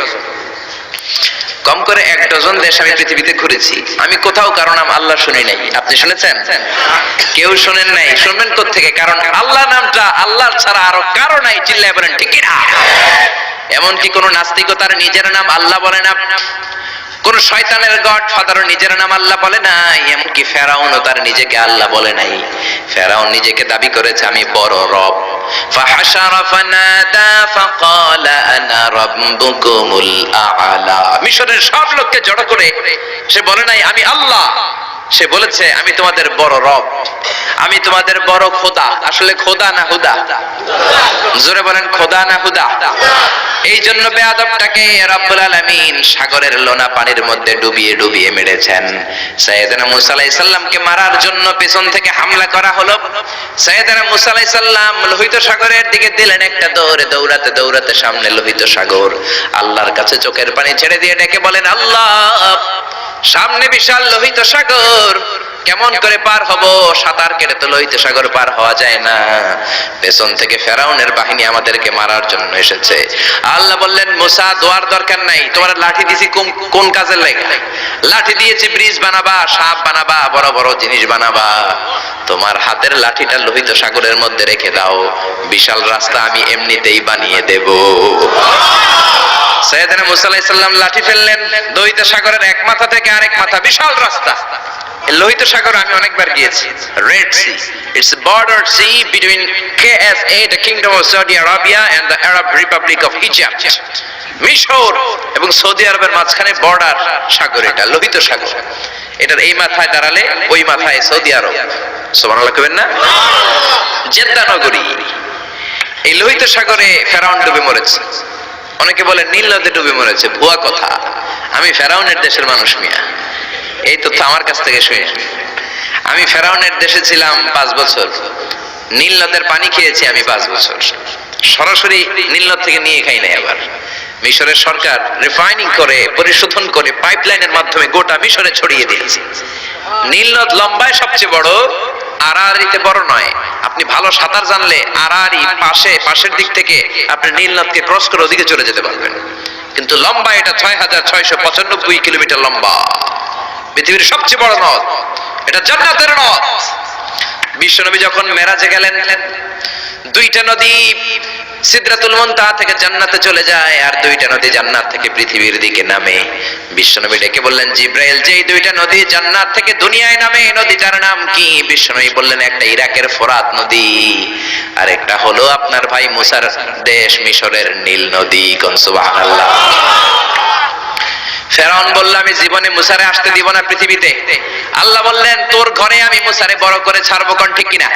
কম করে 1 ডজন দেশ আমি পৃথিবীতে ঘুরেছি। আমি কোথাও কারো নাম আল্লাহ শুনি নাই। আপনি শুনেছেন? কেউ শুনেন নাই। শুনবেন কোত্থেকে? কারণ আল্লাহ নামটা আল্লাহর ছাড়া আরো কারো নাই। চিল্লায় বলেন ঠিক কিনা? এমনকি কোন নাস্তিকও তার নিজের নাম আল্লাহ বলে না, কোন শয়তানের গডফাদারও নিজের নাম আল্লাহ বলে নাই, এমনকি ফেরাউনও তার নিজেকে আল্লাহ বলে নাই। ফেরাউন নিজেকে দাবি করেছে আমি বড় রব। ফাহাশারা ফানাদা ফাকালা আনা রাব্বুকুমুল আ'লা। মিশরের সব লোককে জড়ো করে সে বলে নাই আমি আল্লাহ, সে বলেছে আমি তোমাদের বড় রব, আমি তোমাদের বড় খোদা। আসলে খোদা না হুদা? জোরে বলেন, খোদা না হুদা? এই জন্য বেয়াদবটাকে রব্বুল আলামিন সাগরের লোনা পানির মধ্যে ডুবিয়ে ডুবিয়ে মেরেছেন। সাইয়েদনা মুসা আলাইহিস সালামকে মারার জন্য পেছন থেকে হামলা করা হলো। সাইয়েদনা মুসা আলাইহিস সালাম লোহিত সাগরের দিকে দিলেন একটা দৌড়ে, দৌড়াতে দৌড়াতে সামনে লোহিত সাগর। আল্লাহর কাছে চোখের পানি ছেড়ে দিয়ে ডেকে বলেন, আল্লাহ, সামনে বিশাল লোহিত সাগর, কেমন করে পার হব? সাঁতার কেটে তো লোহিত সাগর পার হওয়া যায় না। পেছন থেকে ফেরাউনের বাহিনী আমাদেরকে মারার জন্য এসেছে। আল্লাহ বললেন, মুসা, দোয়ার দরকার নাই, তোমার লাঠি দিয়েছি কোন কাজের লাগে? লাঠি দিয়েছি ব্রিজ বানাবা, সাপ বানাবা, বড় বড় জিনিস বানাবা। তোমার হাতের লাঠিটা লোহিত সাগরের মধ্যে রেখে দাও, বিশাল রাস্তা আমি এমনিতেই বানিয়ে দেব। সাইয়েদনা মুসা আলাইহিস সালাম লাঠি ফেললেন, লোহিত সাগরের এক মাথা থেকে আরেক মাথা বিশাল রাস্তা। লোহিত সাগর আমি অনেকবার গিয়েছি। Red Sea, it's a border sea between KSA, the Kingdom of Saudi Arabia, and the Arab Republic of Egypt. মিশর এবং সৌদি আরবের মাঝখানে বর্ডার সাগর, এটা লোহিত সাগর। এটার এই মাথায় দাঁড়ালে ওই মাথায় সৌদি আরব। সুবহানাল্লাহ কইবেন না? জেদ্দা নগরী। এই লোহিত সাগরে ফেরাউন ডুবে মরেছে। অনেকে বলে নীল নদে ডুবে মরেছে, ভুয়া কথা। আমি ফেরাউনের দেশের মানুষ মিয়া, এই তথ্য আমার কাছ থেকে শুনে। আমি ফেরাউনের দেশে ছিলাম 5 বছর, নীল নদের পানি খেয়েছি আমি 5 বছর। সরাসরি নীল নদ থেকে নিয়ে খাই নাই। আবার মিশরের সরকার রিফাইনিং করে, পরিশোধন করে পাইপলাইনের মাধ্যমে গোটা মিশরে ছড়িয়ে দিয়েছে। নীল নদ লম্বায় সবচেয়ে বড়, আড়াআড়িতে বড় নয়। আপনি ভালো সাঁতার জানলে আড়াআড়ি পাশের দিক থেকে আপনি নীল নদকে ক্রস করে ওদিকে চলে যেতে পারবেন। কিন্তু লম্বা এটা 6695 কিলোমিটার লম্বা, পৃথিবীর সবচেয়ে বড় নদ। এটা জান্নাতের নদ। বিশ্বনবী যখন মেরাজে গেলেন, 2টা নদী সিদরাতুল মুনতাহা থেকে জান্নাতে চলে যায়, আর 2টা নদী জান্নাত থেকে পৃথিবীর দিকে নামে। বিশ্বনবী ডেকে বললেন, জিব্রাইল, যেই 2টা নদী জান্নাত থেকে দুনিয়ায় নামে, নদীটার নাম কি? বিশ্বনবী বললেন, একটা ইরাকের ফোরাত নদী, আর একটা হলো আপনার ভাই মুসার দেশ মিশরের নীল নদী। কোন সুবহানাল্লাহ। ফেরাউন বলল, আমি জীবনে মুসারে আসতে দিব না পৃথিবীতে। আল্লাহ বললেন, তোর ঘরে আমি মুসারে বড় করে ছাড়বো। কোন ঠিক কিনা?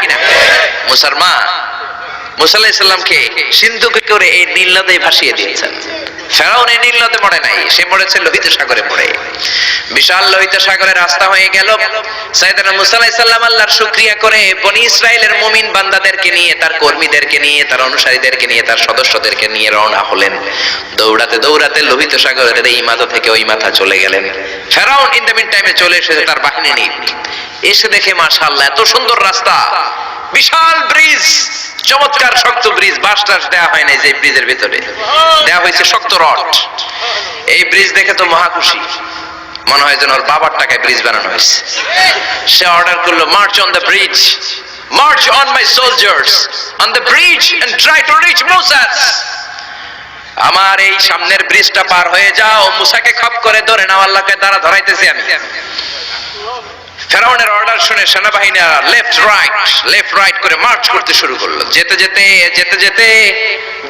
মুসার মা মুসা আলাইহিস সালামকে সিন্ধুকে করে এই নীল নদে ভাসিয়ে দিয়েছেন। ফেরাউন এই নীল নদে মরে নাই, সে মরেছে লোহিত সাগরে পড়ে। বিশাল লোহিত সাগরের রাস্তা হয়ে গেল। সাইয়েদনা মুসা আলাইহিস সালাম আল্লাহর শুকরিয়া করে বনি ইসরাইলের মুমিন বান্দাদেরকে নিয়ে, তার কর্মীদেরকে নিয়ে, তার অনুসারীদেরকে নিয়ে, তার সদস্যদেরকে নিয়ে রওনা হলেন। দৌড়াতে দৌড়াতে লোহিত সাগরের এই মাথা থেকে ওই মাথা চলে গেলেন। ফেরাউন ইন দ্য মিন টাইমে চলে এসেছে তার বাহিনী নিয়ে। এসে দেখে মাশাআল্লাহ এত সুন্দর রাস্তা, বিশাল ব্রিজ, চমৎকার শক্ত ব্রিজ। বাঁশ টাস দেওয়া হয় নাই, যে ব্রিজের ভিতরে দেওয়া হয়েছে শক্ত রড। এই ব্রিজ দেখে তো মহা খুশি, মনে হয় যেন ওর বাবার টাকায় ব্রিজ বানানো হয়েছে। সে অর্ডার করলো, march on the bridge, march on my soldiers on the bridge and try to reach মুসাস। আমার এই সামনের ব্রিজটা পার হয়ে যাও, মুসাকে খপ করে ধরে নাও, আল্লাহকে দ্বারা ধরাইতেছি আমি। ফেরাউনের অর্ডার শুনে সেনাবাহিনীরা লেফট রাইট করে মার্চ করতে শুরু করলো। যেতে যেতে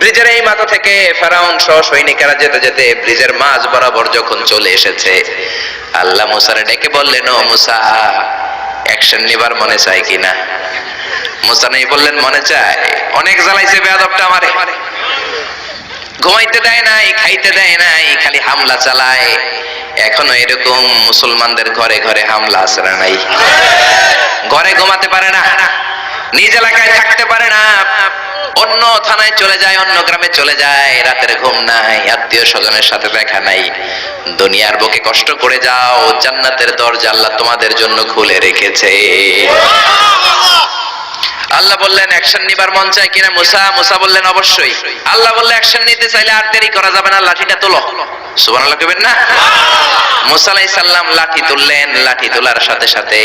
ব্রিজের এই মাথা থেকে ফেরাউন সহ সৈনিকেরা যেতে যেতে ব্রিজের মাঝ বরাবর যখন চলে এসেছে, আল্লাহ মুসারে ডেকে বললেন, ও মুসা, অ্যাকশন নেবার মনে চায় কিনা? মুসা নেই বললেন, মনে চায়। অনেক জ্বালাইছে বেয়াদবটা আমারে, ঘুমাইতে দেয় নাই, খাইতে দেয় নাই, খালি হামলা চালায়। এখনো এরকম মুসলমানদের ঘরে ঘরে হামলা আছে না নাই? ঘরে ঘুমাতে পারে না, নিজ এলাকায় থাকতে পারে না, অন্য থানায় চলে যায়, অন্য গ্রামে চলে যায়, রাতের ঘুম নাই, আত্মীয় স্বজনের সাথে দেখা নাই। দুনিয়ার বুকে কষ্ট করে যাও, জান্নাতের দরজা আল্লাহ তোমাদের জন্য খুলে রেখেছে। আল্লাহ বললেন, অ্যাকশন নিবার মন চায় কিনা মুসা? মুসা বললেন, অবশ্যই। আল্লাহ বললেন, অ্যাকশন নিতে চাইলে আর দেরি করা যাবে না, লাঠিটা তোলো। সুবহানাল্লাহ কইবেন না? মুসা আলাইহিস সালাম লাঠি তুললেন। লাঠি তোলার সাথে সাথে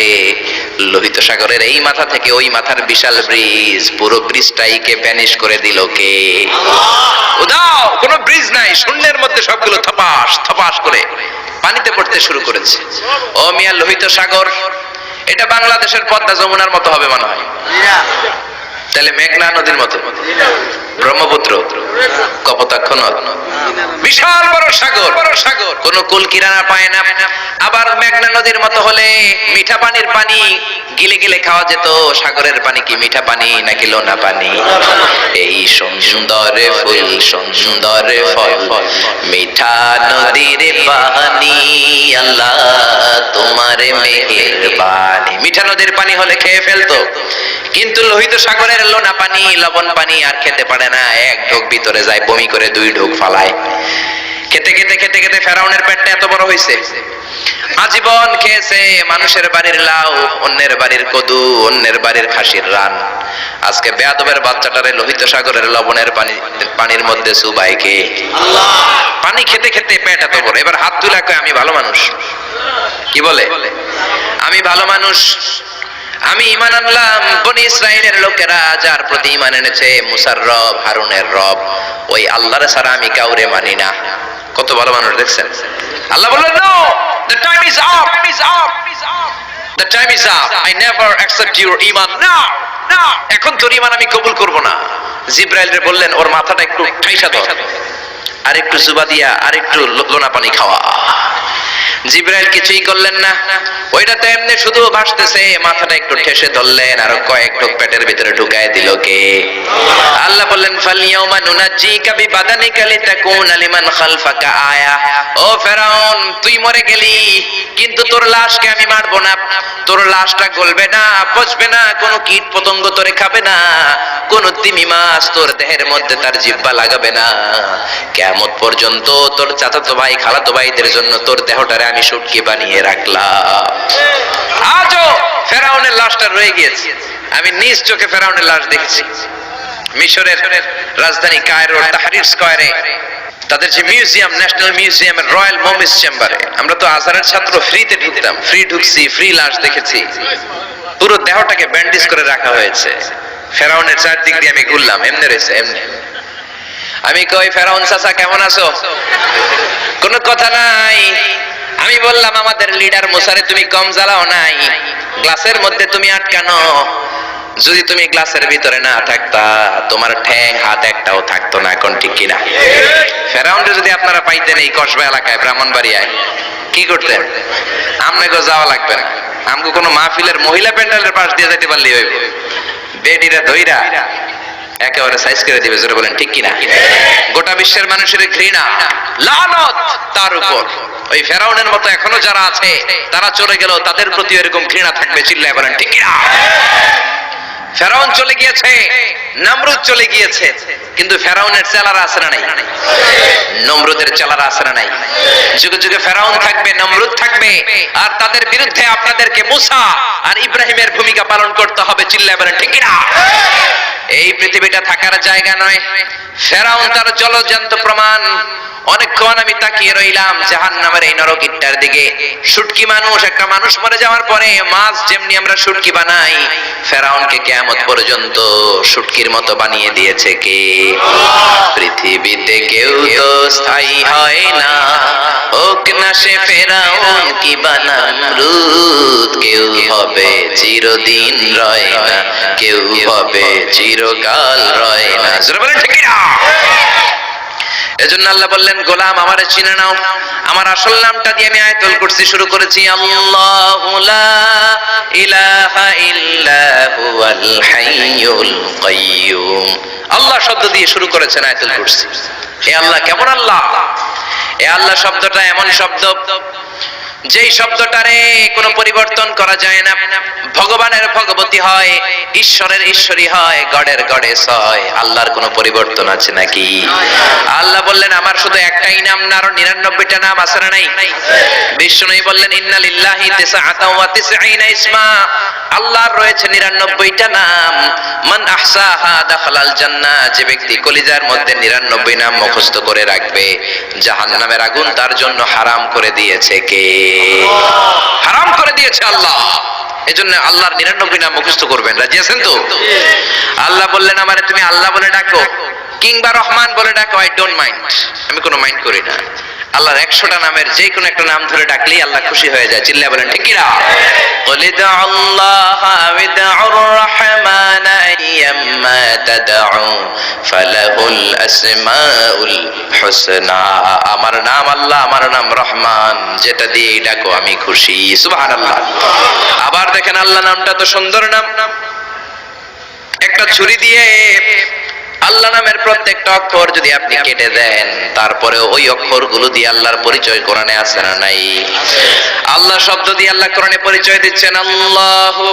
লোহিত সাগরের এই মাথা থেকে ওই মাথার বিশাল ব্রিজ, পুরো ব্রিজটাইকে ভ্যানিশ করে দিল কে? উদাও, কোনো ব্রিজ নাই, শূন্যের মধ্যে সবগুলো থপাস থপাস করে পানিতে পড়তে শুরু করেছে। ও মিয়া, লোহিত সাগর এটা বাংলাদেশের পদ্মা যমুনার মতো হবে মনে হয়? তাহলে মেঘনা নদীর মতো, ব্রহ্মপুত্র, কপোতাক্ষ নদ, বিশাল বড় সাগর, কোন কুল কিনারা পায় না। আবার মেঘনা নদীর মতো হলে মিঠা পানির পানি গিলে গিলে খাওয়া যেত। সাগরের পানি কি মিঠা পানি নাকি লোনা পানি? এই সুন্দর ফুল, সুন্দর ফল, মিঠা নদীর পানি, আল্লাহ তোমার মেহেরবানি। মিঠা নদীর পানি হলে খেয়ে ফেলতো, কিন্তু লোহিত সাগরের লোনা পানি, লবণ পানি আর খেতে পারে না। এক ঢোক ভিতরে যায়, বমি করে 2 ঢোক ফালায়। খেতে খেতে খেতে খেতে ফেরাউনের পেটটা এত বড় হয়েছে, আজীবন খেয়েছে মানুষের বাড়ির লাউ, অন্যের বাড়ির কদু, অন্যের বাড়ির খাসির রান। আজকে বেয়াদবের বাচ্চাটারে লোহিত সাগরের লবণের পানির মধ্যে চুবাই কে? আল্লাহ। পানি খেতে খেতে পেট এত বড়। এবার হাত তুলে কয়, আমি ভালো মানুষ। কি বলে? আমি ভালো মানুষ, আমি ঈমান আনলাম। বনি ইসরাইলের লোকেরা যার প্রতি ঈমান এনেছে, মুসার রব, হারুনের রব, ওই আল্লাহর ছাড়া আমি কাউরে মানি না। কত ভালো মানুষ দেখছেন। আল্লাহ বললেন no, the time is up, the time is up, I never accept your iman now. এখন তোর ঈমান আমি কবুল করব না। জিবরাইল রে বললেন ওর মাথাটা একটু ঠাইসা দাও, আর একটু জুবা দিয়া আর একটু লোনা পানি খাওয়া। জিবরাইল কিছুই করলেন না, ওইটা তো এমনি শুধু ভাসতেছে, মাথাটা একটু ঠেসে ধরলেন আর কয়েক ঢোক পেটের ভিতরে ঢুকায় দিল কে? আল্লাহ বললেন ফালইয়াউমা নুনাজ্জিকা বিবাদানিকা লিতাকুনা লিমান খালফাকা আয়া। ও ফেরাউন, তুই মরে গেলি কিন্তু তোর লাশকে আমি মারবো না, তোর লাশটা গলবে না, পচবে না, কোনো কীট পতঙ্গ তোরে খাবে না, কোন তিমি মাছ তোর দেহের মধ্যে তার জিহ্বা লাগাবে না। কিয়ামত পর্যন্ত তোর চাচাতো ভাই খালাতো ভাইদের জন্য তোর দেহটারে আমি শুটকি বানিয়ে রাখলাম। আজও ফেরাউনের লাশটা রয়ে গিয়েছে, আমি নিজ চোখে ফেরাউনের লাশ দেখেছি। মিশরের রাজধানী কায়রোর তাহরির স্কয়ারে তাদের যে মিউজিয়াম, ন্যাশনাল মিউজিয়ামের রয়্যাল মমিস চেম্বারে, আমরা তো আজহারের ছাত্র, ফ্রিতে ঢুকতাম, ফ্রি ঢুকছি, ফ্রি লাশ দেখেছি। পুরো দেহটাকে ব্যান্ডেজ করে রাখা হয়েছে। ফেরাউনের চারদিক দিয়ে আমি ঘুরলাম, এমনি রয়েছে এমনি। আমি কই ফেরাউন চাচা কেমন আছো? কোনো কথা নাই। আমি বললাম আমাদের লিডার মুসারে তুমি কম জ্বালাও নাই, গ্লাসের মধ্যে তুমি আটকানো, যদি তুমি গ্লাসের ভিতরে না থাকতা তোমার ঠ্যাং হাত একটাও থাকতো না। এখন ঠিক কিনা? ফেরাউনকে যদি আপনারা পাইতেন এই কসবা এলাকায় ব্রাহ্মণবাড়িয়ায়, কি করতেন? আমনেগো যাওয়া লাগবে না, আমগো কোনো মাহফিলের মহিলা প্যান্ডেলের পাশ দিয়ে যেতে পারলেই হইব, বেডিরা ধইরা একেবারে সাইজ করে দিবে। জোরে বলেন ঠিক কিনা? গোটা বিশ্বের মানুষের ঘৃণা লানত তার উপর। ওই ফেরাউনের মতো এখনো যারা আছে তারা চলে গেল, তাদের প্রতি এরকম ঘৃণা থাকবে। চিল্লায় বলেন ঠিক কিনা? ফেরাউন চলে গিয়েছে, নমরুদ চলে গিয়েছে, কিন্তু ফেরাউনের চেলারা আছে না নাই? নমরুদের চেলারা আছে না নাই? যুগে যুগে ফেরাউন থাকবে, নমরুদ থাকবে, আর তাদের বিরুদ্ধে আপনাদেরকে মুসা আর ইব্রাহিমের ভূমিকা পালন করতে হবে। চিল্লায় বলেন ঠিক কিনা? এই পৃথিবীটা থাকার জায়গা নয়। ফেরাউন তার জলজ্যান্ত প্রমাণ। অনেকক্ষণ আমি তাকিয়ে রইলাম জাহান্নামের এই নরকিটটার দিকে। শুটকি মানুষ, একটা মানুষ মরে যাওয়ার পরে মাছ যেমনি আমরা শুটকি বানাই, ফেরাউনকে কিয়ামত পর্যন্ত শুটকির মতো বানিয়ে দিয়েছে কে? পৃথিবীতে কেউ তো স্থায়ী হয় না, হোক না সে ফেরাউন কি বা নমরুদ। কেউ হবে চিরদিন রয় না, কেউ হবে চিরকাল রয় না। জোরে বলেন ঠিক কিনা? এজন্য আল্লাহ বললেন গোলাম আমারে চিনে নাও। আমার আসল নামটা দিয়ে আমি আয়াতুল কুরসি শুরু করেছি। আল্লাহু লা ইলাহা ইল্লা হুয়াল হাইয়ুল কাইয়্যুম। আল্লাহ শব্দ দিয়ে শুরু করেছেন আয়াতুল কুরসি। এ আল্লাহ কেমন আল্লাহ? এ আল্লাহ শব্দটা এমন শব্দ যেই শব্দটারে কোনো পরিবর্তন করা যায় না। ভগবানের ভগবতী হয়, ঈশ্বরের ঈশ্বরী হয়, গডের গডেস হয়। আল্লাহর কোনো পরিবর্তন আছে নাকি? আল্লাহ বললেন আমার শুধু একটাই নাম না, আরো 99টা নাম আছে না নাই? বিষ্ণুই বললেন ইন্না লিল্লাহি তিসআতাও ওয়া তিসঈনা ইসমা। আল্লাহর রয়েছে 99টা নাম। মান আহসাহা দাখালাল জান্নাহ। যে ব্যক্তি কলিজার মধ্যে 99 নাম মুখস্থ করে রাখবে, জাহান্নামের আগুন তার জন্য হারাম করে দিয়েছে কে? হারাম করে দিয়েছে আল্লাহ। এজন্য আল্লাহর 99 নাম মুখস্থ করবেন। রাজি আছেন তো? আল্লাহ বললেন আমারে তুমি আল্লাহ বলে ডাকো কিংবা রহমান বলে ডাকো, আই ডোন্ট মাইন্ড, আমি কোনো মাইন্ড করি না। আল্লাহর 100টা নামের যে কোনো একটা নাম ধরে ডাকলেই আল্লাহ খুশি হয়ে যায়। চিল্লায় বলেন ঠিক কিনা? কুল ইদউল্লাহ ওয়াদউর রহমান আইয়াম্মা তাদউ ফালাহুল আসমাউল হুসনা। আমার নাম আল্লাহ, আমার নাম রহমান, যেটা দিয়ে ডাকো আমি খুশি। সুবহানাল্লাহ। আবার দেখেন আল্লাহ নামটা তো সুন্দর নাম। একটা ছুরি দিয়ে আল্লাহ নামের প্রত্যেকটা অক্ষর যদি আপনি কেটে দেন, তারপরে ওই অক্ষরগুলো দিয়ে আল্লাহর পরিচয় কোরআনে আছে না নাই? আল্লাহ শব্দ দিয়ে আল্লাহ কোরআনে পরিচয় দিচ্ছেন। আল্লাহু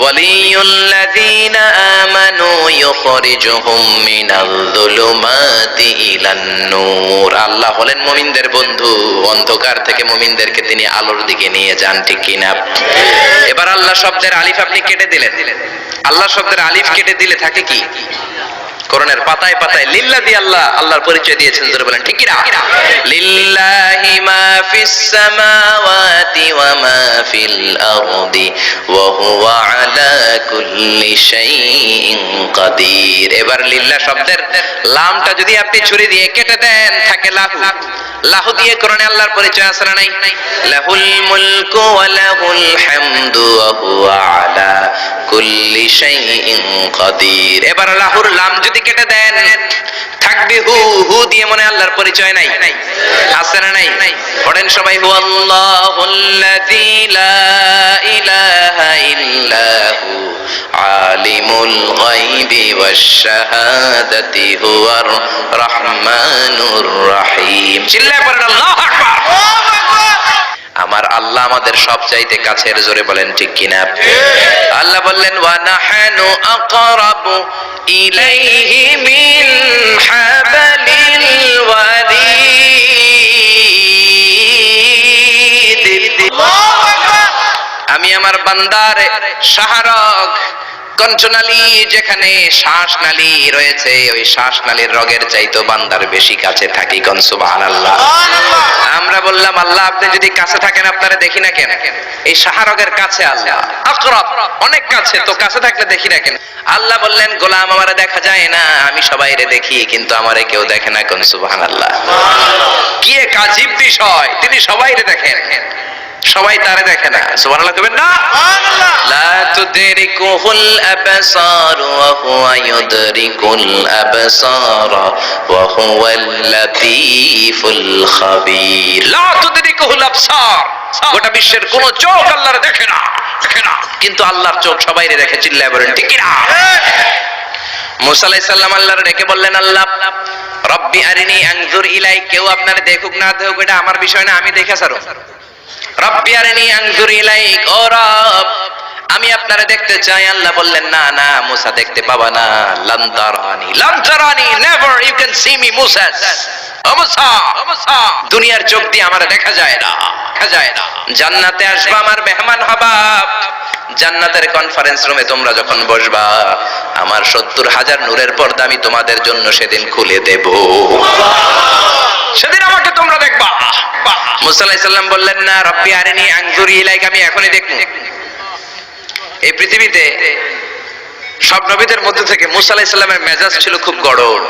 ওয়ালিয়ুল্লাযীনা আমানু ইউখরিজুহুম মিনাল যুলুমাতি ইলান নূর। আল্লাহ হলেন মুমিনদের বন্ধু, অন্ধকার থেকে মুমিনদেরকে তিনি আলোর দিকে নিয়ে যান। ঠিক কিনা? এবার আল্লাহ শব্দের আলিফ আপনি কেটে দিলেন। আল্লাহ শব্দের আলিফ কেটে দিলে থাকে কি? কোরআনের পাতায় পাতায় লিল্লাহ দিয়ে আল্লাহ আল্লাহর পরিচয় দিয়েছেন। জোরে বলেন ঠিক কিনা? লিল্লাহি মা ফিস সামাওয়াতি ওয়া মা ফিল আরদি ওয়া হুয়া আলা কুল্লি শাইইন কাদির। এবার লিল্লাহ শব্দের লামটা যদি আপনি ছুরি দিয়ে কেটে দেন থাকে লাহু। লাহু দিয়ে কোরআনে আল্লাহর পরিচয় আছে না নাই? লাহুল মুলকু ওয়া লাহুল হামদু ওয়া হুয়া আলা কুল্লি শাইইন কাদির। এবার লাহুর লাম যদি কেটে দেন থাকবে হু, হু দিয়ে মনে আল্লাহর পরিচয় নাই? আছে না নাই? পড়েন সবাই, হুয়াল্লাহুল্লাযী লা ইলাহা ইল্লা হু আলিমুল গায়বি ওয়াশ শাহাদাতি হুয়ার রহমানুর রহিম। চিল্লায় পড়েন আল্লাহু আকবার। আমার আল্লাহ আমাদের সবচাইতে কাছের, জোরে বলেন ঠিক কিনা? আল্লাহ বললেন ওয়া নাহানু আকরাবু ইলাইহি মিন হাবলিল ওয়ারিদ। আমি আমার বান্দার শাহরগ কণ্ঠনালী, যেখানে শ্বাসনালী রয়েছে, ওই শ্বাসনালীর রগের চাইতো বান্দার বেশি কাছে থাকি। কোন সুবহানাল্লাহ। আমরা বললাম আল্লাহ আপনি যদি কাছে থাকেন আপনারে দেখি না কেন? এই শাহরগের কাছে আল্লাহ, আকরাব অনেক কাছে, তো কাছে থাকলে দেখি না কেন? আল্লাহ বললেন গোলাম আমারে দেখা যায় না, আমি সবাইরে দেখি কিন্তু আমারে কেউ দেখে না। কোন সুবহানাল্লাহ। কি এক আজীব বিষয়, তিনি সবাইরে দেখেন, সবাই তারে দেখে না। সুবহানাল্লাহ কইবেন না? লা তুদরিকুহুল আবসার ওয়া হুয়া ইউদরিকুল আবসার ওয়া হুয়াল লাতীফুল খাবীর। লা তুদরিকুহুল আবসার, গোটা বিশ্বের কোন চোখ আল্লাহর দেখে না, দেখে না, কিন্তু আল্লাহর চোখ সবাইরে দেখে। চিল্লায় বলেন ঠিক কি না? মুসা আলাইহিস সালাম আল্লাহর ডেকে বললেন আল্লাহ রব্বি আরিনি আনজুর ইলাইক। কেউ আপনারে দেখুক না দেখুক এটা আমার বিষয় না, আমি দেখে ছাড়ো। রব্বি আরিনি আনজুর ইলাইক, ও রব আমি আপনারে দেখতে চাই। আল্লাহ বললেন না না মুসা দেখতে পাবা না। লান তারানি, লান তারানি, never you can see me মুসা। ও মুসা, ও মুসা দুনিয়ার চোখ দিয়ে আমারে দেখা যায় না, দেখা যায় না। জান্নাতে আসবা আমার মেহমান হবা, জান্নাতের কনফারেন্স রুমে তোমরা যখন বসবা আমার 70,000 নূরের পর্দা আমি তোমাদের জন্য সেদিন খুলে দেব, সেদিন আমাকে তোমরা দেখবা। মুসা আলাইহিস সালাম বললেন না রব্বি আরিনি আনজুর ইলাইক, আমি এখনই দেখব। এই পৃথিবীতে সব নবীদের মধ্যে থেকে মুসা আলাইহিস সালামের মেজাজ ছিল খুব গড়ন।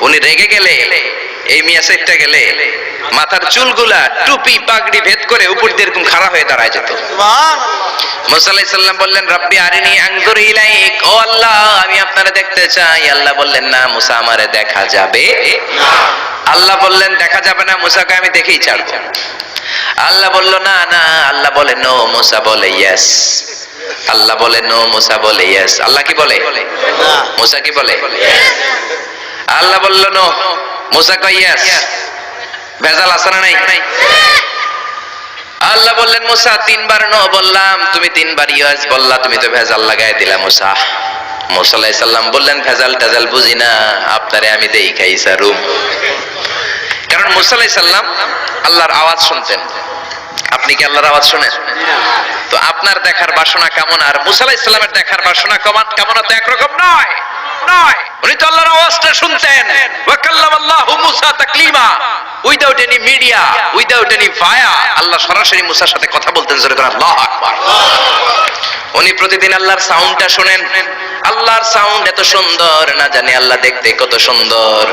উনি রেগে গেলে, এই মিয়া সাইডটা গেলে মাথার চুলগুলা টুপি পাগড়ি ভেদ করে উপর দিয়ে এরকম খাড়া হয়ে দাঁড়ায় যেত। মুসা আলাইহিস সালাম বললেন রব্বি আরিনি আনজুর ইলাইক, ও আল্লাহ আমি আপনারে দেখতে চাই। আল্লাহ বললেন না মুসা আমারে দেখা যাবে না। আল্লাহ বললেন দেখা যাবে না, মুসা কয় আমি দেখেই ছাড়বো। আল্লাহ বলল না না, আল্লাহ বলে নো, মুসা বলে ইয়েস। আল্লাহ বলে নো, মুসা বলে ইয়েস। আল্লাহ কি বলে? মুসা কি বলে? আল্লাহ বলল নো, মুসা কয় ইয়েস। ভেজাল আছে না নাই? আল্লাহ বললেন মুসা 3 বার নো বললাম, তুমি 3 বার ইয়েস বললা, তুমি তো ভেজাল লাগাই দিলা মুসা। মুসা আলাইহিস সালাম বললেন ভেজাল টেজাল বুঝি না, আপনারে আমি দেখাই সারুম। কারণ মুসা আলাইহিস সালাম আল্লাহর আওয়াজ শুনতেন। আপনি কি আল্লাহর আওয়াজ শুনেন? তো আপনার দেখার বাসনা কেমন আর মুসা আলাইহিস সালামের দেখার বাসনা কেমন তো একরকম নয়, নয়। উনি তো আল্লাহর আওয়াজটা শুনতেন। ওয়া কাল্লামাল্লাহু মুসা তাকলিমা, without any media, without any via আল্লাহ সরাসরি মুসার সাথে কথা বলতেন। জোরে করে আল্লাহু আকবার। উনি প্রতিদিন আল্লাহর সাউন্ডটা শুনেন। আল্লাহর সাউন্ড এত সুন্দর, না জানি আল্লাহ দেখতে কত সুন্দর।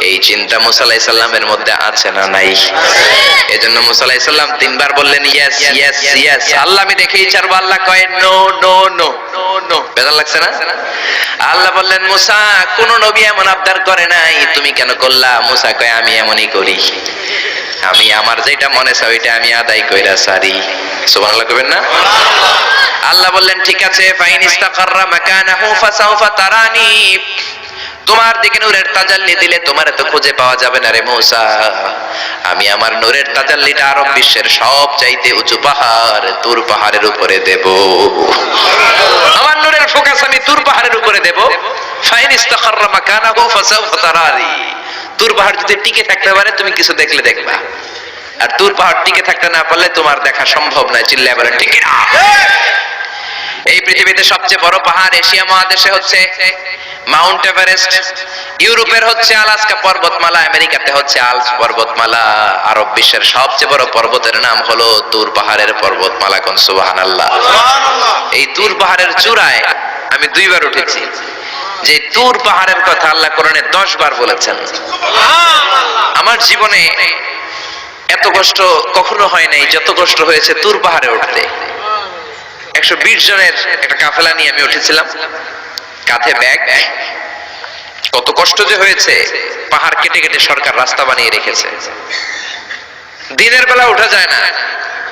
এই চিন্তা মুসা আলাইহিস সালামের মধ্যে আছে না নাই? এজন্য মুসা আলাইহিস সালাম 3 বার বললেন ইয়েস ইয়েস ইয়েস। আল্লাহ আমি দেখেই ছাড়বো। আল্লাহ কয় নো নো নো নো। বেজার লাগছে না? আল্লাহ বললেন মুসা কোন নবী এমন আবদার করে নাই, তুমি কেন করলা? মুসা কয় আমি এমনই করি, আমি আমার যেটা মনে চায় ওইটা আমি আদায় কইরা সারি। সুবহানাল্লাহ কইবেন না? আল্লাহ বললেন ঠিক আছে, ফাইন ইস্তাকাররা মাকানাহু ফাসাউফা তারানি। তোমার দিকে নূরের তাজাল্লি দিলে তোমার তো খুঁজে পাওয়া যাবে না রে মুসা। আমি আমার নূরের তাজাল্লিটা আরব বিশ্বের সব চাইতে উঁচু পাহাড় তুর পাহাড়ের উপরে দেব। আমার নূরের ফোকাস আমি তুর পাহাড়ের উপরে দেব। ফাইন ইস্তাকাররা মাকানাহু ফাসাউফা তারানি। তুর পাহাড় যদি টিকে থাকতে পারে তুমি কিছু দেখলে দেখবা, আর তুর পাহাড় টিকে থাকতে না পারলে তোমার দেখা সম্ভব নয়। চিল্লায় বলেন ঠিক না? এই পৃথিবীতে সবচেয়ে বড় পাহাড় এশিয়া মহাদেশে হচ্ছে মাউন্ট এভারেস্ট, ইউরোপের হচ্ছে আলাস্কা পর্বতমালা, আমেরিকাতে হচ্ছে আল্পস পর্বতমালা, আরব বিশ্বের সবচেয়ে বড় পর্বতের নাম হলো তুর পাহাড়ের পর্বতমালা। কোন সুবহানাল্লাহ। এই তুর পাহাড়ের চূড়ায় আমি 2 বার উঠেছি। যে তুর পাহাড়ের কথা আল্লাহ কোরআনে 10 বার বলেছেন। আমার জীবনে এত কষ্ট কখনো হয় নাই যত কষ্ট হয়েছে তুর পাহাড়ে উঠতে। 120 জনের একটা কাফেলা নিয়ে আমি উঠেছিলাম, কাঁধে ব্যাগ। কত কষ্ট যে হয়েছে, পাহাড় কেটে কেটে সরকার রাস্তা বানিয়ে রেখেছে। দিনের বেলা ওঠা যায় না,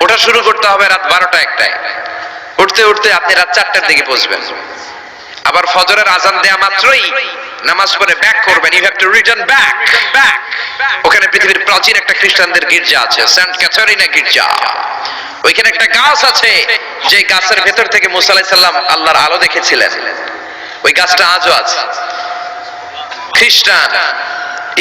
ওঠা শুরু করতে হবে রাত 12টা 1টায়। উঠতে উঠতে আপনি রাত 4টার দিকে পৌঁছবেন। আবার ফজরের আজান দেয়া মাত্রই নামাজ পড়ে ব্যাক করবেন। You have to return back. ওখানে পৃথিবীর প্রাচীন একটা খ্রিস্টানদের গির্জা আছে, সেন্ট ক্যাথারিনা গির্জা। ওইখানে একটা গাছ আছে, যে গাছের ভেতর থেকে মুসা আলাইহিস সালাম আল্লাহর আলো দেখেছিলেন। ওই গাছটা আজও আছে। খ্রিস্টান,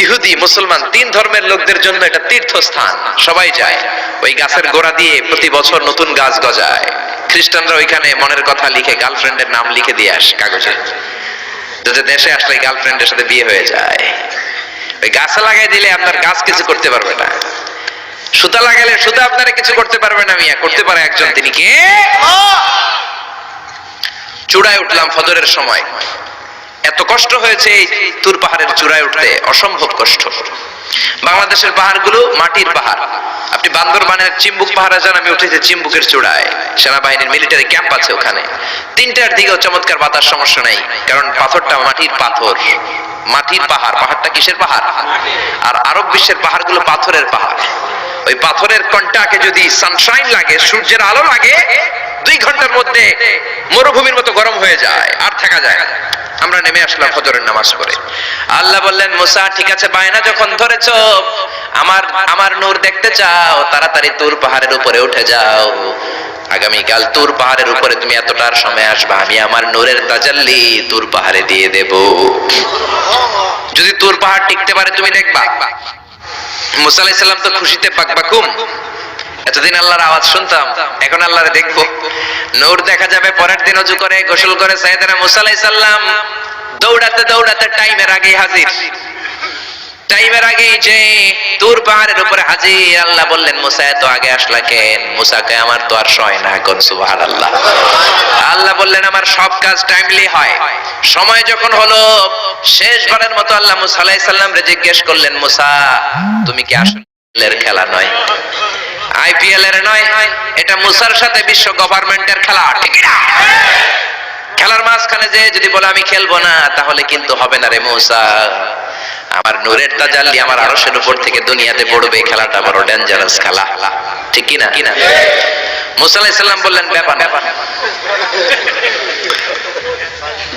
ইহুদি, মুসলমান 3 ধর্মের লোকদের জন্য এটা তীর্থস্থান, সবাই যায়। ওই গাছের গোড়া দিয়ে প্রতি বছর নতুন গাছ গজায়। খ্রিস্টানরা ওইখানে মনের কথা লিখে, গার্লফ্রেন্ডের নাম লিখে দিয়ে আসে কাগজে, যাতে দেশে আসলে গার্লফ্রেন্ডের সাথে বিয়ে হয়ে যায়। ওই গাছে লাগাই দিলে আপনার গাছ কিছু করতে পারবে না। সুতা লাগালে সুতা আপনারা কিছু করতে পারবে না, মিয়া করতে পারে একজন, তিনি কে? চূড়ায় উঠলাম ফজরের সময়। এত কষ্ট হয়েছে এই তুর পাহাড়ের চূড়ায় উঠতে, অসম্ভব কষ্ট। বাংলাদেশের পাহাড়গুলো মাটির পাহাড়। আপনি বান্দরবানের চিম্বুক পাহাড়ে যান, আমি উঠেছি চিম্বুকের চূড়ায়, সেনাবাহিনীর মিলিটারি ক্যাম্প আছে ওখানে। 3টার দিকেও চমৎকার বাতাস, সমস্যা নাই, কারণ পাথরটা মাটির পাথর। মাটির পাহাড়, পাহাড়টা কিসের পাহাড়? আর আরব বিশ্বের পাহাড়গুলো পাথরের পাহাড়। ওই পাথরের কন্টাকে যদি সানশাইন লাগে, সূর্যের আলো লাগে, 2 ঘন্টার মধ্যে মরুভূমির মতো গরম হয়ে যায়, আর থাকা যায় না। আমরা নেমে আসলাম ফজরের নামাজ পড়ে। আল্লাহ বললেন, মুসা ঠিক আছে, বায়না যখন ধরেছ, আমার নূর দেখতে চাও, তাড়াতাড়ি তুর পাহাড়ের উপরে উঠে যাও। আগামীকাল তুর পাহাড়ের উপরে তুমি এতটার সময় আসবা, আমি আমার নূরের তাজাল্লি তুর পাহাড়ে দিয়ে দেব। যদি তুর পাহাড় টিকতে পারে তুমি দেখবা। মুসা আলাইহিস সালাম তো খুশিতে পাকবাকুম। এতদিন আল্লাহর আওয়াজ শুনতাম, এখন আল্লাহরে দেখবো, নূর দেখা যাবে। পরের দিন ওযু করে গোসল করে সাইয়েদনা মুসা আলাইহিস সালাম দৌড়াতে দৌড়াতে টাইমের আগে হাজির। টাইমের আগে যে তুর পাহাড়ের উপরে হাজির। আল্লাহ বললেন, মুসা এত আগে আসলা কেন? মুসাকে আমার তো আর সয় না, কোন সুবহানাল্লাহ। আল্লাহ বললেন, আমার সব কাজ টাইমলি হয়। সময় যখন হলো, শেষবারের মতো আল্লাহ মুসা আলাইহিস সালামকে জিজ্ঞেস করলেন, মুসা তুমি কি আসলে খেলা নয়, আইপিএল এর নয়, এটা মুসার সাথে বিশ্ব গভর্নমেন্টের খেলা, ঠিক না? খেলার মাঝখানে যে যদি বলে আমি খেলবো না, তাহলে কিন্তু হবে না রে মুসা। আমার নূরের তাজাল্লি আমার আরশের উপর থেকে দুনিয়াতে পড়বে, খেলাটা বড় ডেঞ্জারাস খেলা, ঠিক কি না? মুসা আলাইহিস সালাম বললেন, ব্যাপার না,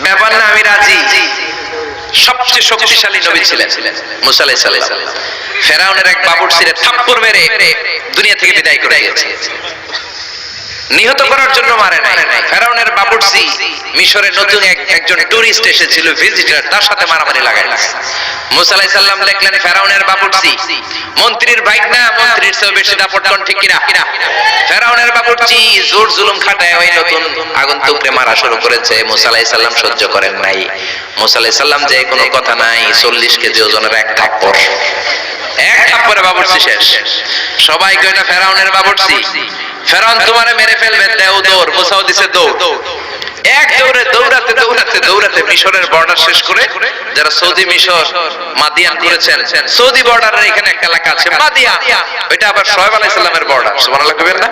ব্যাপার না, আমি রাজি। সবচেয়ে শক্তিশালী নবী ছিলেন মুসা আলাইহিস সালাম। ফেরাউনের এক বাবুর্চিরে থাপ্পড় মেরে দুনিয়া থেকে বিদায় করে দিয়েছে। নিহত করার জন্য মারে নাই। ফেরাউনের বাবুর্চি মিশরে নতুন একজন টুরিস্ট এসেছিল, ভিজিটর, তার সাথে মারামারি লাগাইছে। মুসা আলাইহিস সালাম দেখলেন ফেরাউনের বাবুর্চি মন্ত্রীর বাইক না, মন্ত্রীর চেয়ে বেশি দাপটকন, ঠিক কিনা? ফেরাউনের বাবুর্চি জোর জুলুম খাটায় ওই নতুন আগন্তুককে মারা শুরু করেছে। মুসা আলাইহিস সালাম সহ্য করেন নাই। মুসা আলাইহিস সালাম যে কোনো কথা নাই, 40 কেজি ওজনের এক থাপ্পড়, এক থাপ্পড়ে বাবুর্চি শেষ। সবাই কয় না ফেরাউনের বাবুর্চি, ফেরাউন তোমারে মেরে ফেলবে, দেও দৌড়। মুসাও দিছে দৌড়। এক দৌড়ে দৌড়াতে দৌড়াতে দৌড়াতে মিশরের বর্ডার শেষ করে, যারা সৌদি মিশর মাদিয়ান করেছেন, সৌদি বর্ডারের এখানে একটা এলাকা আছে মাদিয়ান, ওইটা আবার শোয়েব আলাইহিস সালামের বর্ডার, সুবহানাল্লাহ কইবেন না?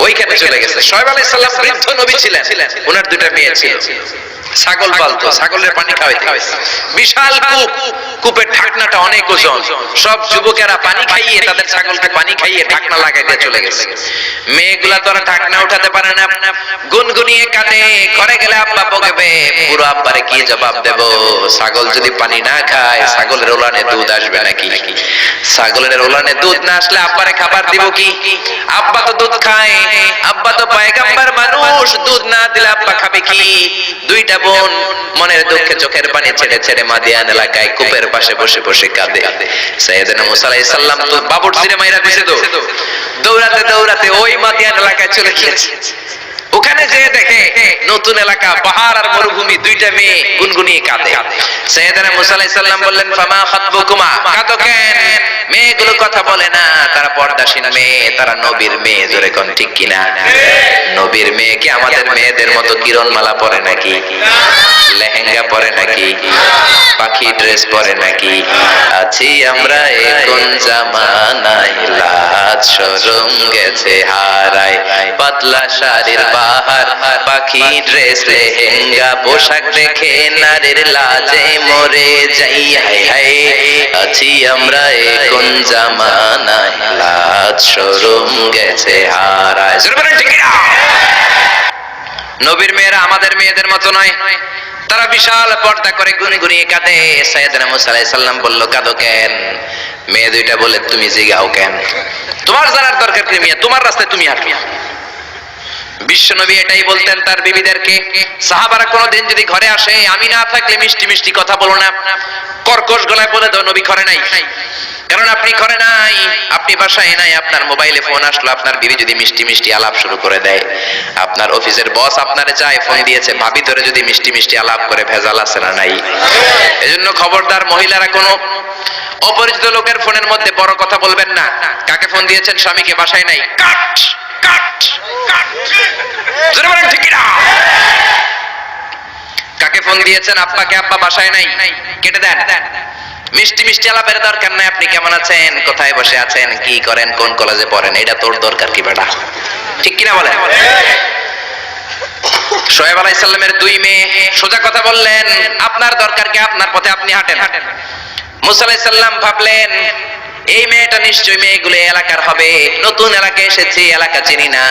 ওইখানে চলে গেছে। শোয়েব আলাইহিস সালাম বৃদ্ধ নবী ছিলেন, ওনার 2টা মেয়ে ছিল, ছাগল পালতো, ছাগলের পানি খাওয়াইতে। বিশাল কূপ, কূপের ঢাকনাটা অনেক ওজন। সব যুবকেরা পানি খাইয়ে, তাদের ছাগলকে পানি খাইয়ে ঢাকনা লাগাই দিয়ে চলে গেছে। মেয়েগুলা তো আর ঢাকনা উঠাতে পারে না, গুনগুনিয়ে কাঁদে। ঘরে গেলে আব্বা বকবে, পুরো আব্বারে কি জবাব দেব? ছাগল যদি পানি না খায়, ছাগলের ওলানে দুধ আসবে নাকি? ছাগলের ওলানে দুধ না আসলে আব্বারে খাবার দিব কি? আব্বা তো দুধ খায়, আব্বা তো পয়গম্বর মানুষ, দুধ না দিলে আব্বা খাবে কি? 2টা বোন মনের দুঃখে চোখের পানি ছেড়ে ছেড়ে মাদিয়ান এলাকায় কূপের পাশে বসে বসে কাঁদে। সাইয়েদনা মুসা আলাইহিস সালাম তো বাবুর্চিরে মাইরা দিছে, তো দৌড়াতে দৌড়াতে ওই মাদিয়ান এলাকায় চলে গিয়েছে। ওখানে যে দেখে নতুন এলাকা, পাহাড় আর মরুভূমি, 2টা মেয়ে গুনগুনিয়ে কাঁদে। সাইয়েদনা মুসা আলাইহিস সালাম বললেন, ফামা খাতবুকুমা, কাঁদো কেন? মেয়েগুলো কথা বলে না, তারা পর্দাশীল মেয়ে, তারা নবীর মেয়ে, জোরে কোন ঠিক কিনা? নবীর মেয়ে কি আমাদের মেয়েদের মতো কিরণমালা পরে নাকি? লেহেঙ্গা পরে নাকি? পাখি ড্রেস পরে নাকি? আছি আমরা এখন জামানায় শরম গেছে হারায়, পাতলা শাড়ির বাহার, পাখি ড্রেস লেহেঙ্গা, পোশাক দেখে নারীর লাজে মরে যাই। হায় হায় আছি আমরা কোন জামানায়, লাজ শরম গেছে হারায়। ঠিক না? নবীর মেয়েরা আমাদের মেয়েদের মতো নয়, তারা বিশাল পর্দা করে গুনে গুনিয়ে কাঁদে। সাইয়েদনা মুসা আলাইহিস সালাম বলল, কাঁদো কেন? মেয়ে দুইটা বলে, তুমি জিগাও কেন? তোমার জানার দরকার কি মিয়া, তোমার রাস্তায় তুমি হাঁটো। বিশ্বনবী এটাই বলতেন তার বিবিদেরকে। সাহাবারা কোনোদিন যদি ঘরে আসে, আমি না থাকলে মিষ্টি মিষ্টি কথা বলো না, কর্কশ গলায় বলে দাও নবী ঘরে নাই। কারণ আপনি ঘরে নাই, আপনি বাসায় নাই, আপনার মোবাইলে ফোন আসলো, আপনার বিবি যদি মিষ্টি মিষ্টি আলাপ শুরু করে দেয়, আপনার অফিসের বস আপনারে চায় ফোন দিয়েছে, ভাবি ধরে যদি মিষ্টি মিষ্টি আলাপ করে, ভেজাল আছে না নাই? এজন্য খবরদার মহিলারা কোনো অপরিচিত লোকের ফোনের মধ্যে বড় কথা বলবেন না। কাকে ফোন দিয়েছেন? স্বামীকে, বাসায় নাই, কাট কাট কাট। জোরে বলেন ঠিক না? কাকে ফোন দিয়েছেন? আব্বাকে, আব্বা বাসায় নাই, কেটে দেন। মিষ্টি মিষ্টি আলাপের দরকার নাই। আপনি কেমন আছেন, কোথায় বসে আছেন, কি করেন, কোন কলেজে পড়েন, এটা তোর দরকার কি বেটা? ঠিক কিনা বলেন? শোয়েব আলাইহিস সালামের দুই মেয়ে সোজা কথা বললেন, আপনার দরকার কি, আপনার পথে আপনি হাঁটেন। মুসা আলাইহিস সালাম ভাবলেন, এই মেয়েটা নিশ্চয়ই মেয়েগুলো এলাকার হবে, নতুন এলাকায় এসেছি, এলাকা চিনি না।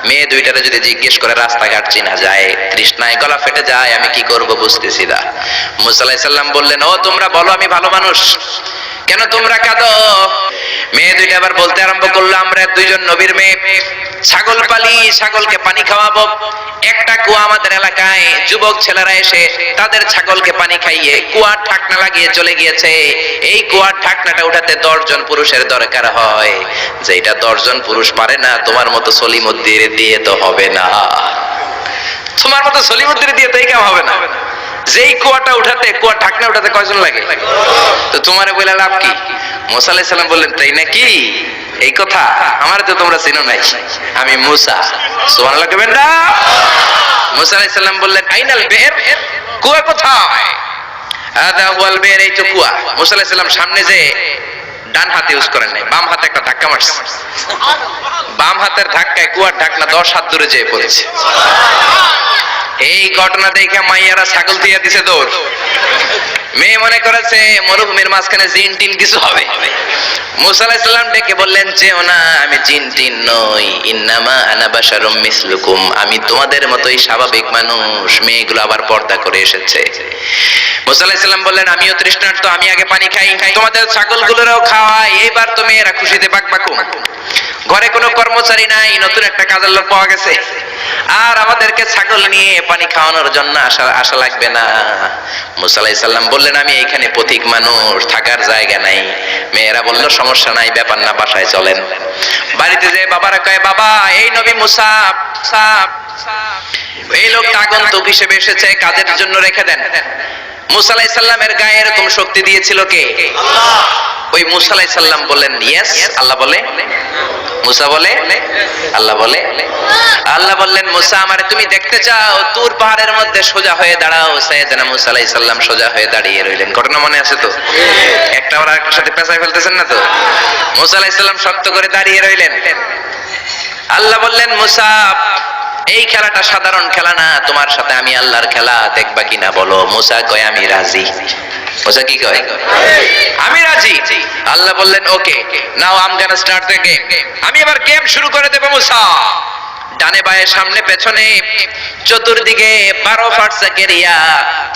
মেয়ে দুইটারে যদি জিজ্ঞেস করে রাস্তাঘাট চিনা যায়, তৃষ্ণায় গলা ফেটে যায়, আমি কি করব বুঝতেছি না। মুসা আলাইহিস সালাম বললেন, ও তোমরা বলো আমি ভালো মানুষ, কেন তোমরা কাঁদো? মেয়ে দুইটা আবার বলতে আরম্ভ করলো, আমরা দুইজন নবীর মেয়ে, ছাগল পালি, ছাগলকে পানি খাওয়াবো। একটা কুয়া আমাদের এলাকায়, যুবক ছেলেরা এসে তাদের ছাগলকে পানি খাইয়ে কুয়ার ঢাকনা লাগিয়ে চলে গিয়েছে। এই কুয়ার ঢাকনাটা উঠাতে 10 জন পুরুষের দরকার হয়, যেটা 10 জন পুরুষ পারে না, তোমার মতো সলিমুদ্দির দিয়ে তো হবে না। তোমার মতো সলিমুদ্দির দিয়ে তো এই কাম হবে না। যেই কুয়াটা উঠাতে, কুয়ার ঢাকনা উঠাতে কয়জন লাগে? তো তোমারে বলে লাভ কি? মুসা আলাইহিস সালাম বললেন, তাই নাকি? এই কথা আমার তো তোমরা চিনো নাই, আমি মুসা। সুবহানাল্লাহ কইবেন না? মুসা আলাইহিস সালাম বললেন, আইনাল বের, কুয়া কোথায়? হাদা ওয়াল বের, এই তো কুয়া। মুসা আলাইহিস সালাম সামনে যে ডান হাত ইউজ করেন নাই, বাম হাতে একটা ধাক্কা মারছে। বাম হাতের ধাক্কায় কুয়ার ঢাকনা 10 হাত দূরে যেয়ে পড়েছে। এই ঘটনা দেখে মাইয়ারা ছাগল দিয়ে দিছে দৌড়। মেয়ে মনে করেছে মরুভূমির মাঝখানে জিন টিন কিছু হবে। মুসা আলাইহিস সালাম ডেকে বললেন, যেও না, আমি জিন টিন নই, ইন্নামা আনা বাশারুম মিসলুকুম, আমি তোমাদের মতোই স্বাভাবিক মানুষ। মেয়েগুলো আবার পর্দা করে এসেছে। মুসা আলাইহিস সালাম বললেন, আমিও তৃষ্ণার্ত, আমি আগে পানি খাই, তোমাদের ছাগলগুলোরও খাওয়াই। এইবার তো মেয়েরা খুশিতে বাকবাকুম। ঘরে কোনো কর্মচারী নাই, নতুন একটা কাজের লোক পাওয়া গেছে, আর আমাদেরকে ছাগল নিয়ে পানি খাওয়ানোর জন্য আশা লাগবে না। মুসা আলাইহিস সালাম বললেন, আমি এখানে পথিক মানুষ, থাকার জায়গা নাই। মেয়েরা বলল, সমস্যা নাই, ব্যাপার না, বাসায় চলেন। বাড়িতে যে বাবারা কয়, বাবা এই নবী মুসা, এই লোকটা আগন্তুক হিসেবে এসেছে, কাজের জন্য রেখে দেন। মুসা আলাইহিস সালামের গায়ে এরকম শক্তি দিয়েছিল কে? আল্লাহ। ওই মুসা আলাইহিস সালাম বলেন, ইয়েস। আল্লাহ বলে, মুসা বলে, আল্লাহ বলে। আল্লাহ বললেন, মুসা আমারে তুমি দেখতে চাও? তুর পাহাড়ের মধ্যে সোজা হয়ে দাঁড়াও। সাইয়েদনা মুসা আলাইহিস সালাম সোজা হয়ে দাঁড়িয়ে রইলেন। ঘটনা মনে আছে তো? একটা ওরা একটার সাথে পেঁচাই ফেলতেছেন না তো? মুসা আলাইহিস সালাম শক্ত করে দাঁড়িয়ে রইলেন। আল্লাহ বললেন, মুসা এই খেলাটা সাধারণ খেলা না, তোমার সাথে আমি আল্লাহর খেলা, দেখবা কিনা বলো? মুসা কয়, আমি রাজি। মুসা কি কয়? আমি রাজি। আল্লাহ বললেন, okay, now I am gonna start the game. আমি এবার গেম শুরু করে দেব মুসা। ডানে বায়ে সামনে পেছনে চতুর্দিকে 12 ফারসাক এরিয়া,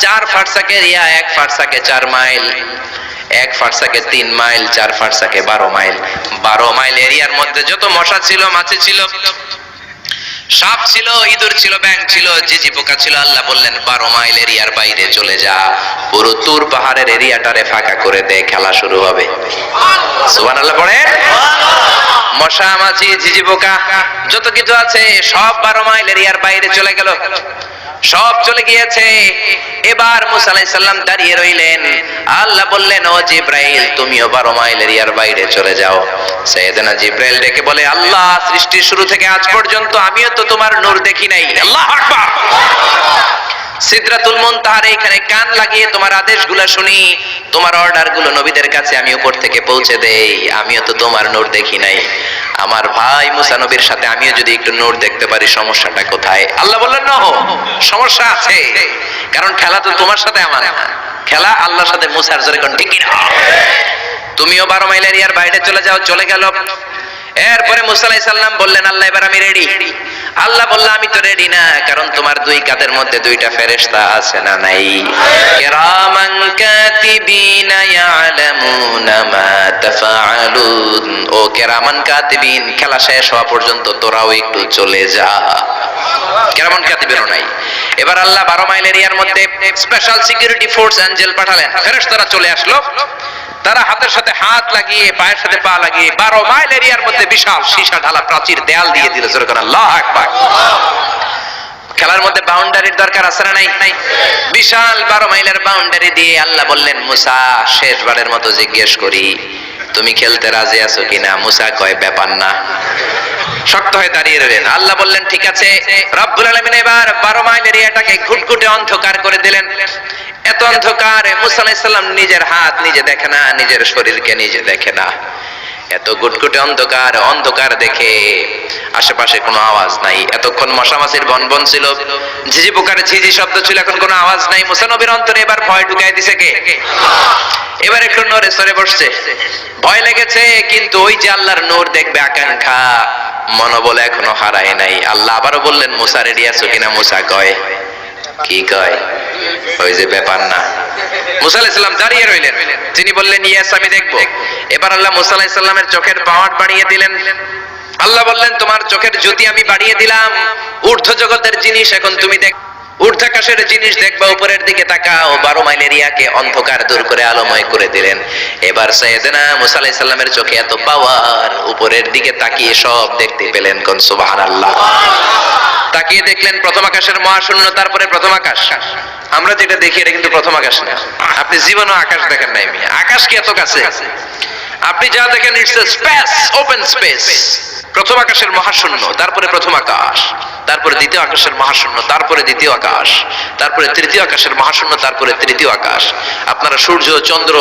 4 ফারসাক এরিয়া, 1 ফারসাকে 4 মাইল, 1 ফারসাকে 3 মাইল, 4 ফারসাকে 12 মাইল। 12 মাইল এরিয়ার মধ্যে যত মশা ছিল, মাছি ছিল, সাপ ছিল, ইঁদুর ছিল, ব্যাঙ ছিল, ঝিঝি পোকা ছিল। আল্লাহ বললেন, 12 মাইল এরিয়ার বাইরে চলে যা, পুরো তুর পাহাড়ের এরিয়াটারে ফাঁকা করে দে, খেলা শুরু হবে। সুবহানাল্লাহ পড়ে। মশা, মাছি, ঝিঝি পোকা যত কিছু আছে সব 12 মাইল এরিয়ার বাইরে চলে গেল, সব চলে গিয়েছে। এবার মুসা আলাইহিস সালাম দাঁড়িয়ে রইলেন। আল্লাহ বললেন, ও জিব্রাইল, তুমিও 12 মাইল এরিয়ার বাইরে চলে যাও। সাইয়েদনা জিব্রাইল ডেকে বলে, আল্লাহ, সৃষ্টির শুরু থেকে আজ পর্যন্ত আমিও তো তোমার নূর দেখি নাই। আল্লাহু আকবার। সিদরাতুল মুনতাহার এখানে কান লাগিয়ে তোমার আদেশগুলো শুনি, তোমার অর্ডারগুলো নবীদের কাছে আমি উপর থেকে পৌঁছে দেই। আমিও তো তোমার নূর দেখি নাই, আমার ভাই মুসা নবীর সাথে আমিও যদি একটু নূর দেখতে পারি, সমস্যাটা কোথায়? আল্লাহ বললেন না, সমস্যা আছে, কারণ খেলা তো তোমার সাথে আমার না, খেলা আল্লাহর সাথে। মুসার জোরে কোন ঠিক না? তুমিও 12 মাইল এরিয়ার বাইরে চলে যাও, চলে গেল। এরপরে মুসা আলাইহিস সালাম বললেন, আল্লাহ এবার আমি রেডি। আল্লাহ বলল, আমি তো রেডি না, কারণ তোমার দুই কাঁধের মধ্যে দুইটা ফেরেশতা আছে না নাই? কিরামান কাতিবিনা ইয়ালামুনা মা তাফআলুন। ও কিরামান কাতিবিন, খেলা শেষ হওয়া পর্যন্ত তোরাও একটু চলে যা। কিরামান কাতিবিনও নাই। এবার আল্লাহ 12 মাইল এরিয়ার মধ্যে স্পেশাল সিকিউরিটি ফোর্স এঞ্জেল পাঠালেন। ফেরেশতারা চলে আসলো, তারা হাতের সাথে হাত লাগিয়ে পায়ের সাথে পা লাগিয়ে 12 মাইল এরিয়ার মধ্যে বিশাল সীসা ঢালা প্রাচীর দেয়াল দিয়ে দিল। জোরে করে আল্লাহু আকবার। খেলার মধ্যে বাউন্ডারির দরকার আছে না নাই? বিশাল 12 মাইলের বাউন্ডারি দিয়ে আল্লাহ বললেন, মুসা শেষবারের মতো জিজ্ঞেস করি, তুমি খেলতে রাজি আছো কিনা? মুসা কয়, ব্যাপার না। শক্ত হয়ে দাঁড়িয়ে রইলেন। আল্লাহ বললেন, ঠিক আছে। রব্বুল আলামিন এবার 12 মাইল এরিয়াটাকে ঘুটঘুটে অন্ধকার করে দিলেন। এত অন্ধকার, মুসা আলাইহিস সালাম নিজের হাত নিজে দেখে না, নিজের শরীরকে নিজে দেখে না। এত গুটগুটে অন্ধকার, অন্ধকার দেখে আশেপাশে কোনো আওয়াজ নাই। এতক্ষণ মশামাছির বনবন ছিল, ঝিঝি পোকার ঝিঝি শব্দ ছিল, এখন কোনো আওয়াজ নাই। মুসা নবীর অন্তরে এবার ভয় ঢুকাই দিছে কে? এবার একটু নড়ে সরে বসছে, ভয় লেগেছে, কিন্তু ওই যে আল্লাহর নূর দেখবে আকাঙ্ক্ষা, মনোবল এখনো হারায় নাই। আল্লাহ আবারও বললেন, মুসা রেডি আছো কিনা? মুসা কয়, কি কয়? ওই যে ব্যাপার না। মুসা আলাইহিস সালাম দাঁড়িয়ে রইলেন। তিনি বললেন, ইয়েস, আমি দেখবো। এবার আল্লাহ মুসা আলাইহিস সালামের চোখের পাওয়ার বাড়িয়ে দিলেন। আল্লাহ বললেন, তোমার চোখের জ্যোতি আমি বাড়িয়ে দিলাম, ঊর্ধ্ব জগতের জিনিস এখন তুমি দেখ, ঊর্ধ্বাকাশের জিনিস দেখবা, উপরের দিকে তাকাও। 12 মাইল এরিয়াকে অন্ধকার দূর করে আলোময় করে দিলেন। এবার সাইয়েদনা মুসা আলাইহিস সালামের চোখে এত পাওয়ার, উপরের দিকে তাকিয়ে সব দেখতে পেলেন। কোন সুবহানাল্লাহ। তাকিয়ে দেখলেন প্রথম আকাশের মহাশূন্য, তারপরে প্রথম আকাশ। আমরা যেটা দেখি এটা কিন্তু প্রথম আকাশ না। আপনি জীবনও আকাশ দেখেন নাই। আকাশ কি এত কাছে? আপনি যা দেখেন it's a space, open space. প্রথম আকাশের মহাশূন্য, তারপরে প্রথম আকাশ, তারপরে দ্বিতীয় আকাশের মহাশূন্য, তারপরে দ্বিতীয় আকাশ, তারপরে তৃতীয় আকাশের মহাশূন্য, তারপরে তৃতীয় আকাশ। আপনারা সূর্য, চন্দ্র,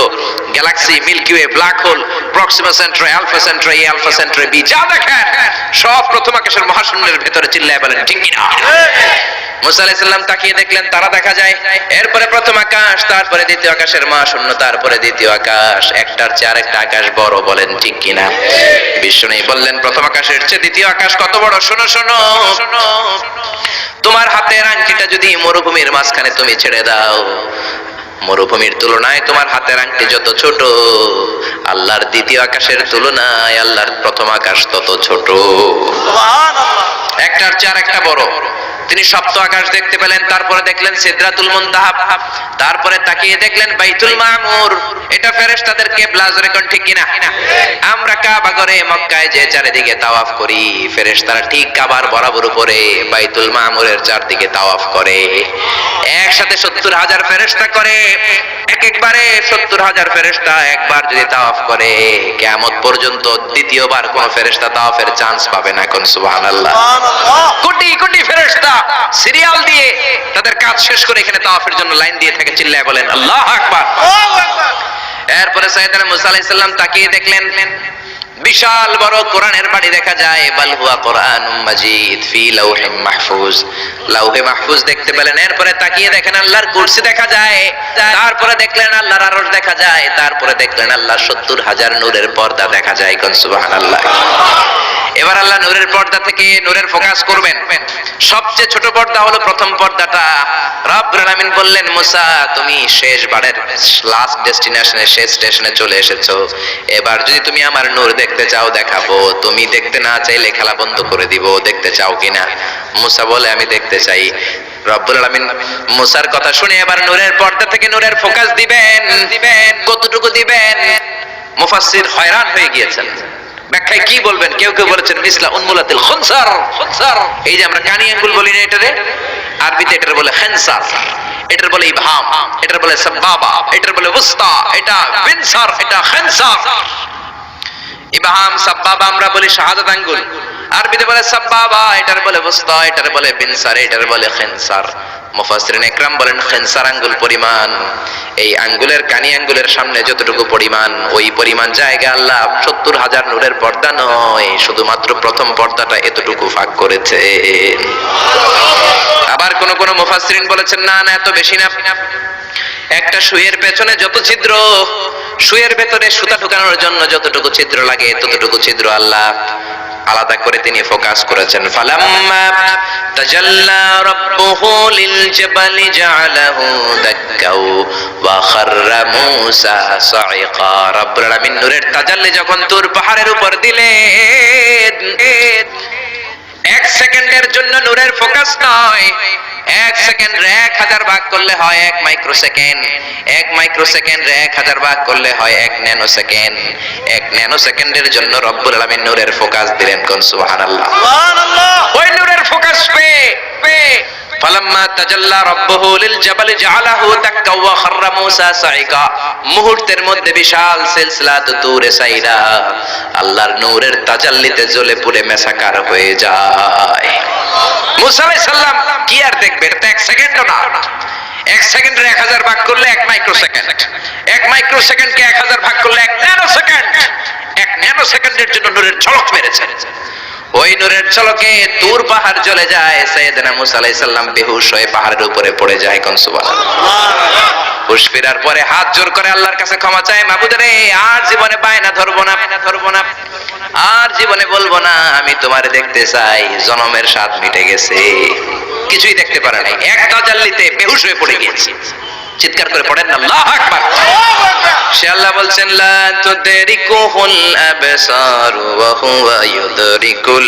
galaxy, Milky Way, black hole, Proxima Centauri, Alpha Centauri, Alpha Centauri B, যা দেখেন সব প্রথম আকাশের মহাশূন্যের ভেতরে। চিল্লায় বলেন ঠিক কিনা? মুসা আলাইহিস সালাম তাকিয়ে দেখলেন তারা দেখা যায়। এরপরে প্রথম আকাশ, তারপরে দ্বিতীয় আকাশের মহাশূন্য, তারপরে দ্বিতীয় আকাশ। একটার চেয়ে আরেকটা আকাশ বড়, বলেন ঠিক কিনা? বিষ্ণু বললেন, প্রথম আকাশের চেয়ে দ্বিতীয় আকাশ কত বড়? শোনো শোনো শোনো, তোমার হাতের আংটিটা যদি মরুভূমির মাঝখানে তুমি ছেড়ে দাও, মরুভূমির তুলনায় তোমার হাতের আংটি যত ছোট, আল্লাহর দ্বিতীয় আকাশের তুলনায় আল্লাহর প্রথম আকাশ তত ছোট। একটার চেয়ে আরেকটা বড়। তিনি সপ্ত আকাশ দেখতে পেলেন, তারপরে দেখলেন সিদরাতুল মুনতাহা, তারপরে তাকিয়ে দেখলেন বাইতুল মামুর। এটা ফেরেশতাদের কিবলা, জোরে কোন ঠিক কিনা? আমরা কাবা ঘরে মক্কায় যে চারিদিকে তাওয়াফ করি, ফেরেশতারা ঠিক কাবার বরাবর উপরে বাইতুল মামুরের চারদিকে তাওয়াফ করে। একসাথে 70,000 ফেরেশতা করে। একবারে 70,000 ফেরেশতা একবার যদি তাওয়াফ করে, কিয়ামত পর্যন্ত দ্বিতীয়বার কোন ফেরেশতা তাওয়াফের চান্স পাবে না। কোন সুবহানাল্লাহ। কোটি কোটি ফেরেশতা সিরিয়াল দিয়ে তাদের কাজ শেষ করে এখানে তাওয়াফের জন্য লাইন দিয়ে থাকে। চিল্লায় বলেন আল্লাহু আকবার। এরপরে সাইয়েদনা মুসা আলাইহিস সালাম তাকিয়ে দেখলেন বিশাল বড় কোরআনের বাড়ি দেখা যায়। বাল হুয়া কোরআনুম মাজিদ ফি লাউহিম মাহফুজ, লাউহে মাহফুজ দেখতে পেলেন। এরপরে তাকিয়ে দেখেন আল্লাহর কুরসি দেখা যায়, তারপরে দেখলেন আল্লাহর আরশ দেখা যায়, তারপরে দেখলেন আল্লাহর 70,000 নূরের পর্দা দেখা যায়। কোন সুবহানাল্লাহ। এবার আল্লাহ নূরের পর্দা থেকে নূরের ফোকাস করবেন। সবচেয়ে ছোট পর্দা হলো প্রথম পর্দাটা। রব্বুল আলামিন বললেন, মুসা তুমি শেষবারের লাস্ট ডেস্টিনেশনে, শেষ স্টেশনে চলে এসেছো। এবার যদি তুমি আমার নূর দেখতে চাও দেখাবো, তুমি দেখতে না চাইলে খেলা বন্ধ করে দিব। দেখতে চাও কিনা? মুসা বলে, আমি দেখতে চাই। রব্বুল আলামিন মুসার কথা শুনে এবার নূরের পর্দা থেকে নূরের ফোকাস দিবেন। কতটুকু দিবেন? মুফাসসির হয়রান হয়ে গিয়েছেন। ব্যাখ্যায় কি বলবেন? কেউ কেউ বলেছেন মিসলা উনমুলাতিল খুনসার। এই যে আমরা কানি আঙ্গুল বলি না, এটারে আরবিতে এটার বলে খেনসার, এটার বলে ইবহাম, এটার বলে সাবাবা, এটার বলে উস্তা, এটা বিনসার, এটা খেনসার। ইবহাম সাবাবা আমরা বলি শাহাদাত আঙ্গুল, আরবিতে বলে সাবাবা, এটার বলে উস্তা, এটার বলে বিনসার, এটার বলে খেনসার। মুফাসসিরিন ইকরাম বলেন খিনসার আঙ্গুল পরিমাণ। এই আঙ্গুলের কানি আঙ্গুলের সামনে যতটুকু পরিমাণ, ওই পরিমাণ জায়গা আল্লাহ 70,000 নূরের পর্দা নয়, শুধুমাত্র প্রথম পর্দাটা এতটুকু ফাঁক করেছে। আবার কোন কোন মুফাসসিরিন বলেছেন না না, এত বেশি না, একটা সুইয়ের পেছনে যত ছিদ্র, সুইয়ের ভেতরে সুতা ঢোকানোর জন্য যতটুকু ছিদ্র লাগে ততটুকু ছিদ্র আল্লাহ আলাদা করে তিনি ফোকাস করেছেন। ফালাম্মা তাজাল্লা রাব্বুহু লিল জাবালি জাআলাহু দাক্কাও ওয়া খাররা মূসা সাইকা। রব্বুল আলামিন নূরের তাজাল্লি যখন তুর পাহাড়ের উপর দিলেন, 1 সেকেন্ডের জন্য নূরের ফোকাস নয়, 1 সেকেন্ড 1000 ভাগ করলে হয় 1 মাইক্রোসেকেন্ড, 1 মাইক্রোসেকেন্ড 1000 ভাগ করলে হয় 1 ন্যানোসেকেন্ড। 1 ন্যানোসেকেন্ডের জন্য রব্বুল আলামিন নূরের ফোকাস দিলেন। কোন সুবহানাল্লাহ। ওই নূরের ফোকাস পেয়ে ফালাম্মা তাজাল্লা রাব্বুহু লিল জাবালি জাআলাহু দাক্কা ওয়া খাররা মূসা সাইকা, মুহূর্তের মধ্যে বিশাল সিলসিলাত তুরে সাইরা আল্লাহর নূরের তাজাল্লিতে জ্বলে পুড়ে মেসাকার হয়ে যায়। মূসা আলাইহিস সালাম কি আর দেখবেন, এটা 1 সেকেন্ডও না। 1 সেকেন্ডের 1000 ভাগ করলে 1 মাইক্রোসেকেন্ড, 1 মাইক্রোসেকেন্ডকে 1000 ভাগ করলে 1 ন্যানোসেকেন্ড। 1 ন্যানোসেকেন্ডের জন্য নূরের ঝলক মেরেছে। ওই নূরের ঝলকে তুর পাহাড় জ্বলে যায়। সাইয়েদনা মূসা আলাইহিস সালাম বেহুশ হয়ে পাহাড়ের উপরে পড়ে যায়। কোন সুবহানাল্লাহ। হুশ ফেরার পরে হাত জোর করে আল্লাহর কাছে ক্ষমা চায়, মাবুদ রে, আর জীবনে বায়না ধরবো না, আর জীবনে বলবো না আমি তোমারে দেখতে চাই। জনমের স্বাদ মিটে গেছে, কিছুই দেখতে পারে নাই, এক তাজাল্লিতে বেহুশ হয়ে পড়ে গিয়েছে। চিৎকার করে পড়েন না আল্লাহু আকবার। সে আল্লাহ বলছেন লা তুদরিকুহুল আবসার ওয়া হুয়া ইউদরিকুল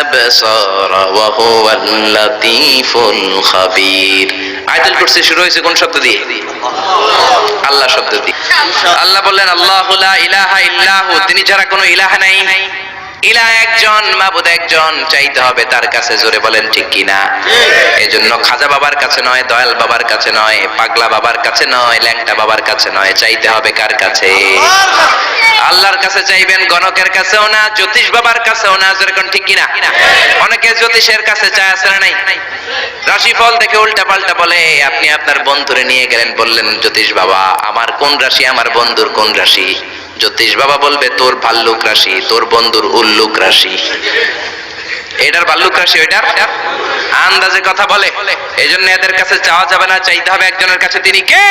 আবসার ওয়া হুয়াল লাতীফুল খাবীর। আয়াতুল কুরসি শুরু হয়েছে কোন শব্দ দিয়ে? আল্লাহ শব্দ দিয়ে। আল্লাহ বললেন আল্লাহু লা ইলাহা ইল্লাহু, তিনি ছাড়া কোনো ইলাহ নাই। ইলাহ একজন, মাবুদ একজন, চাইতে হবে তার কাছে। জোরে বলেন ঠিক কিনা? এজন্য খাজা বাবার কাছে নয়, দয়াল বাবার কাছে নয়, পাগলা বাবার কাছে নয়, ল্যাংটা বাবার কাছে নয়, চাইতে হবে কার কাছে? আল্লাহর কাছে চাইবেন, গণকের কাছেও না, জ্যোতিষ বাবার কাছেও না। জোরে কোন ঠিক কিনা? অনেকে জ্যোতিষের কাছে চায়, আছে না নাই? রাশিফল দেখে উল্টা পাল্টা বলে। আপনি আপনার বন্ধুরে নিয়ে গেলেন, বললেন জ্যোতিষ বাবা আমার কোন রাশি, আমার বন্ধুর কোন রাশি? জ্যোতিষ বাবা বলবে তোর ভাল্লুক রাশি, তোর বন্ধুর উল্লুক রাশি। এটার ভাল্লুক রাশি, ওইটার আন্দাজে কথা বলে। এই জন্য এদের কাছে চাওয়া যাবে না, চাইতে হবে একজনের কাছে। তিনি কে?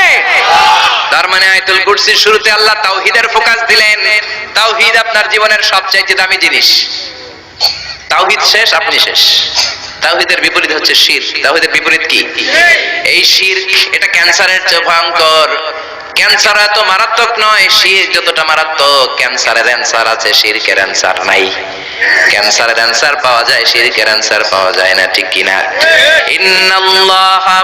তার মানে আয়াতুল কুরসির শুরুতে আল্লাহ তাওহীদের ফোকাস দিলেন। তাওহীদ আপনার জীবনের সবচাইতে দামি জিনিস। তাওহীদ শেষ, আপনি শেষ। তাওহীদের বিপরীত হচ্ছে শিরক। তাওহীদের বিপরীত কি? এই শিরক, এটা ক্যান্সারের চেয়ে ভয়ঙ্কর। ক্যান্সার এত মারাত্মক নয়, শিরক যতটা মারাত্মক। ক্যান্সারের অ্যানসার আছে, শিরকের অ্যানসার নাই। ক্যান্সারের অ্যানসার পাওয়া যায়, শিরকের অ্যানসার পাওয়া যায় না, ঠিক কিনা? ইন্নাল্লাহা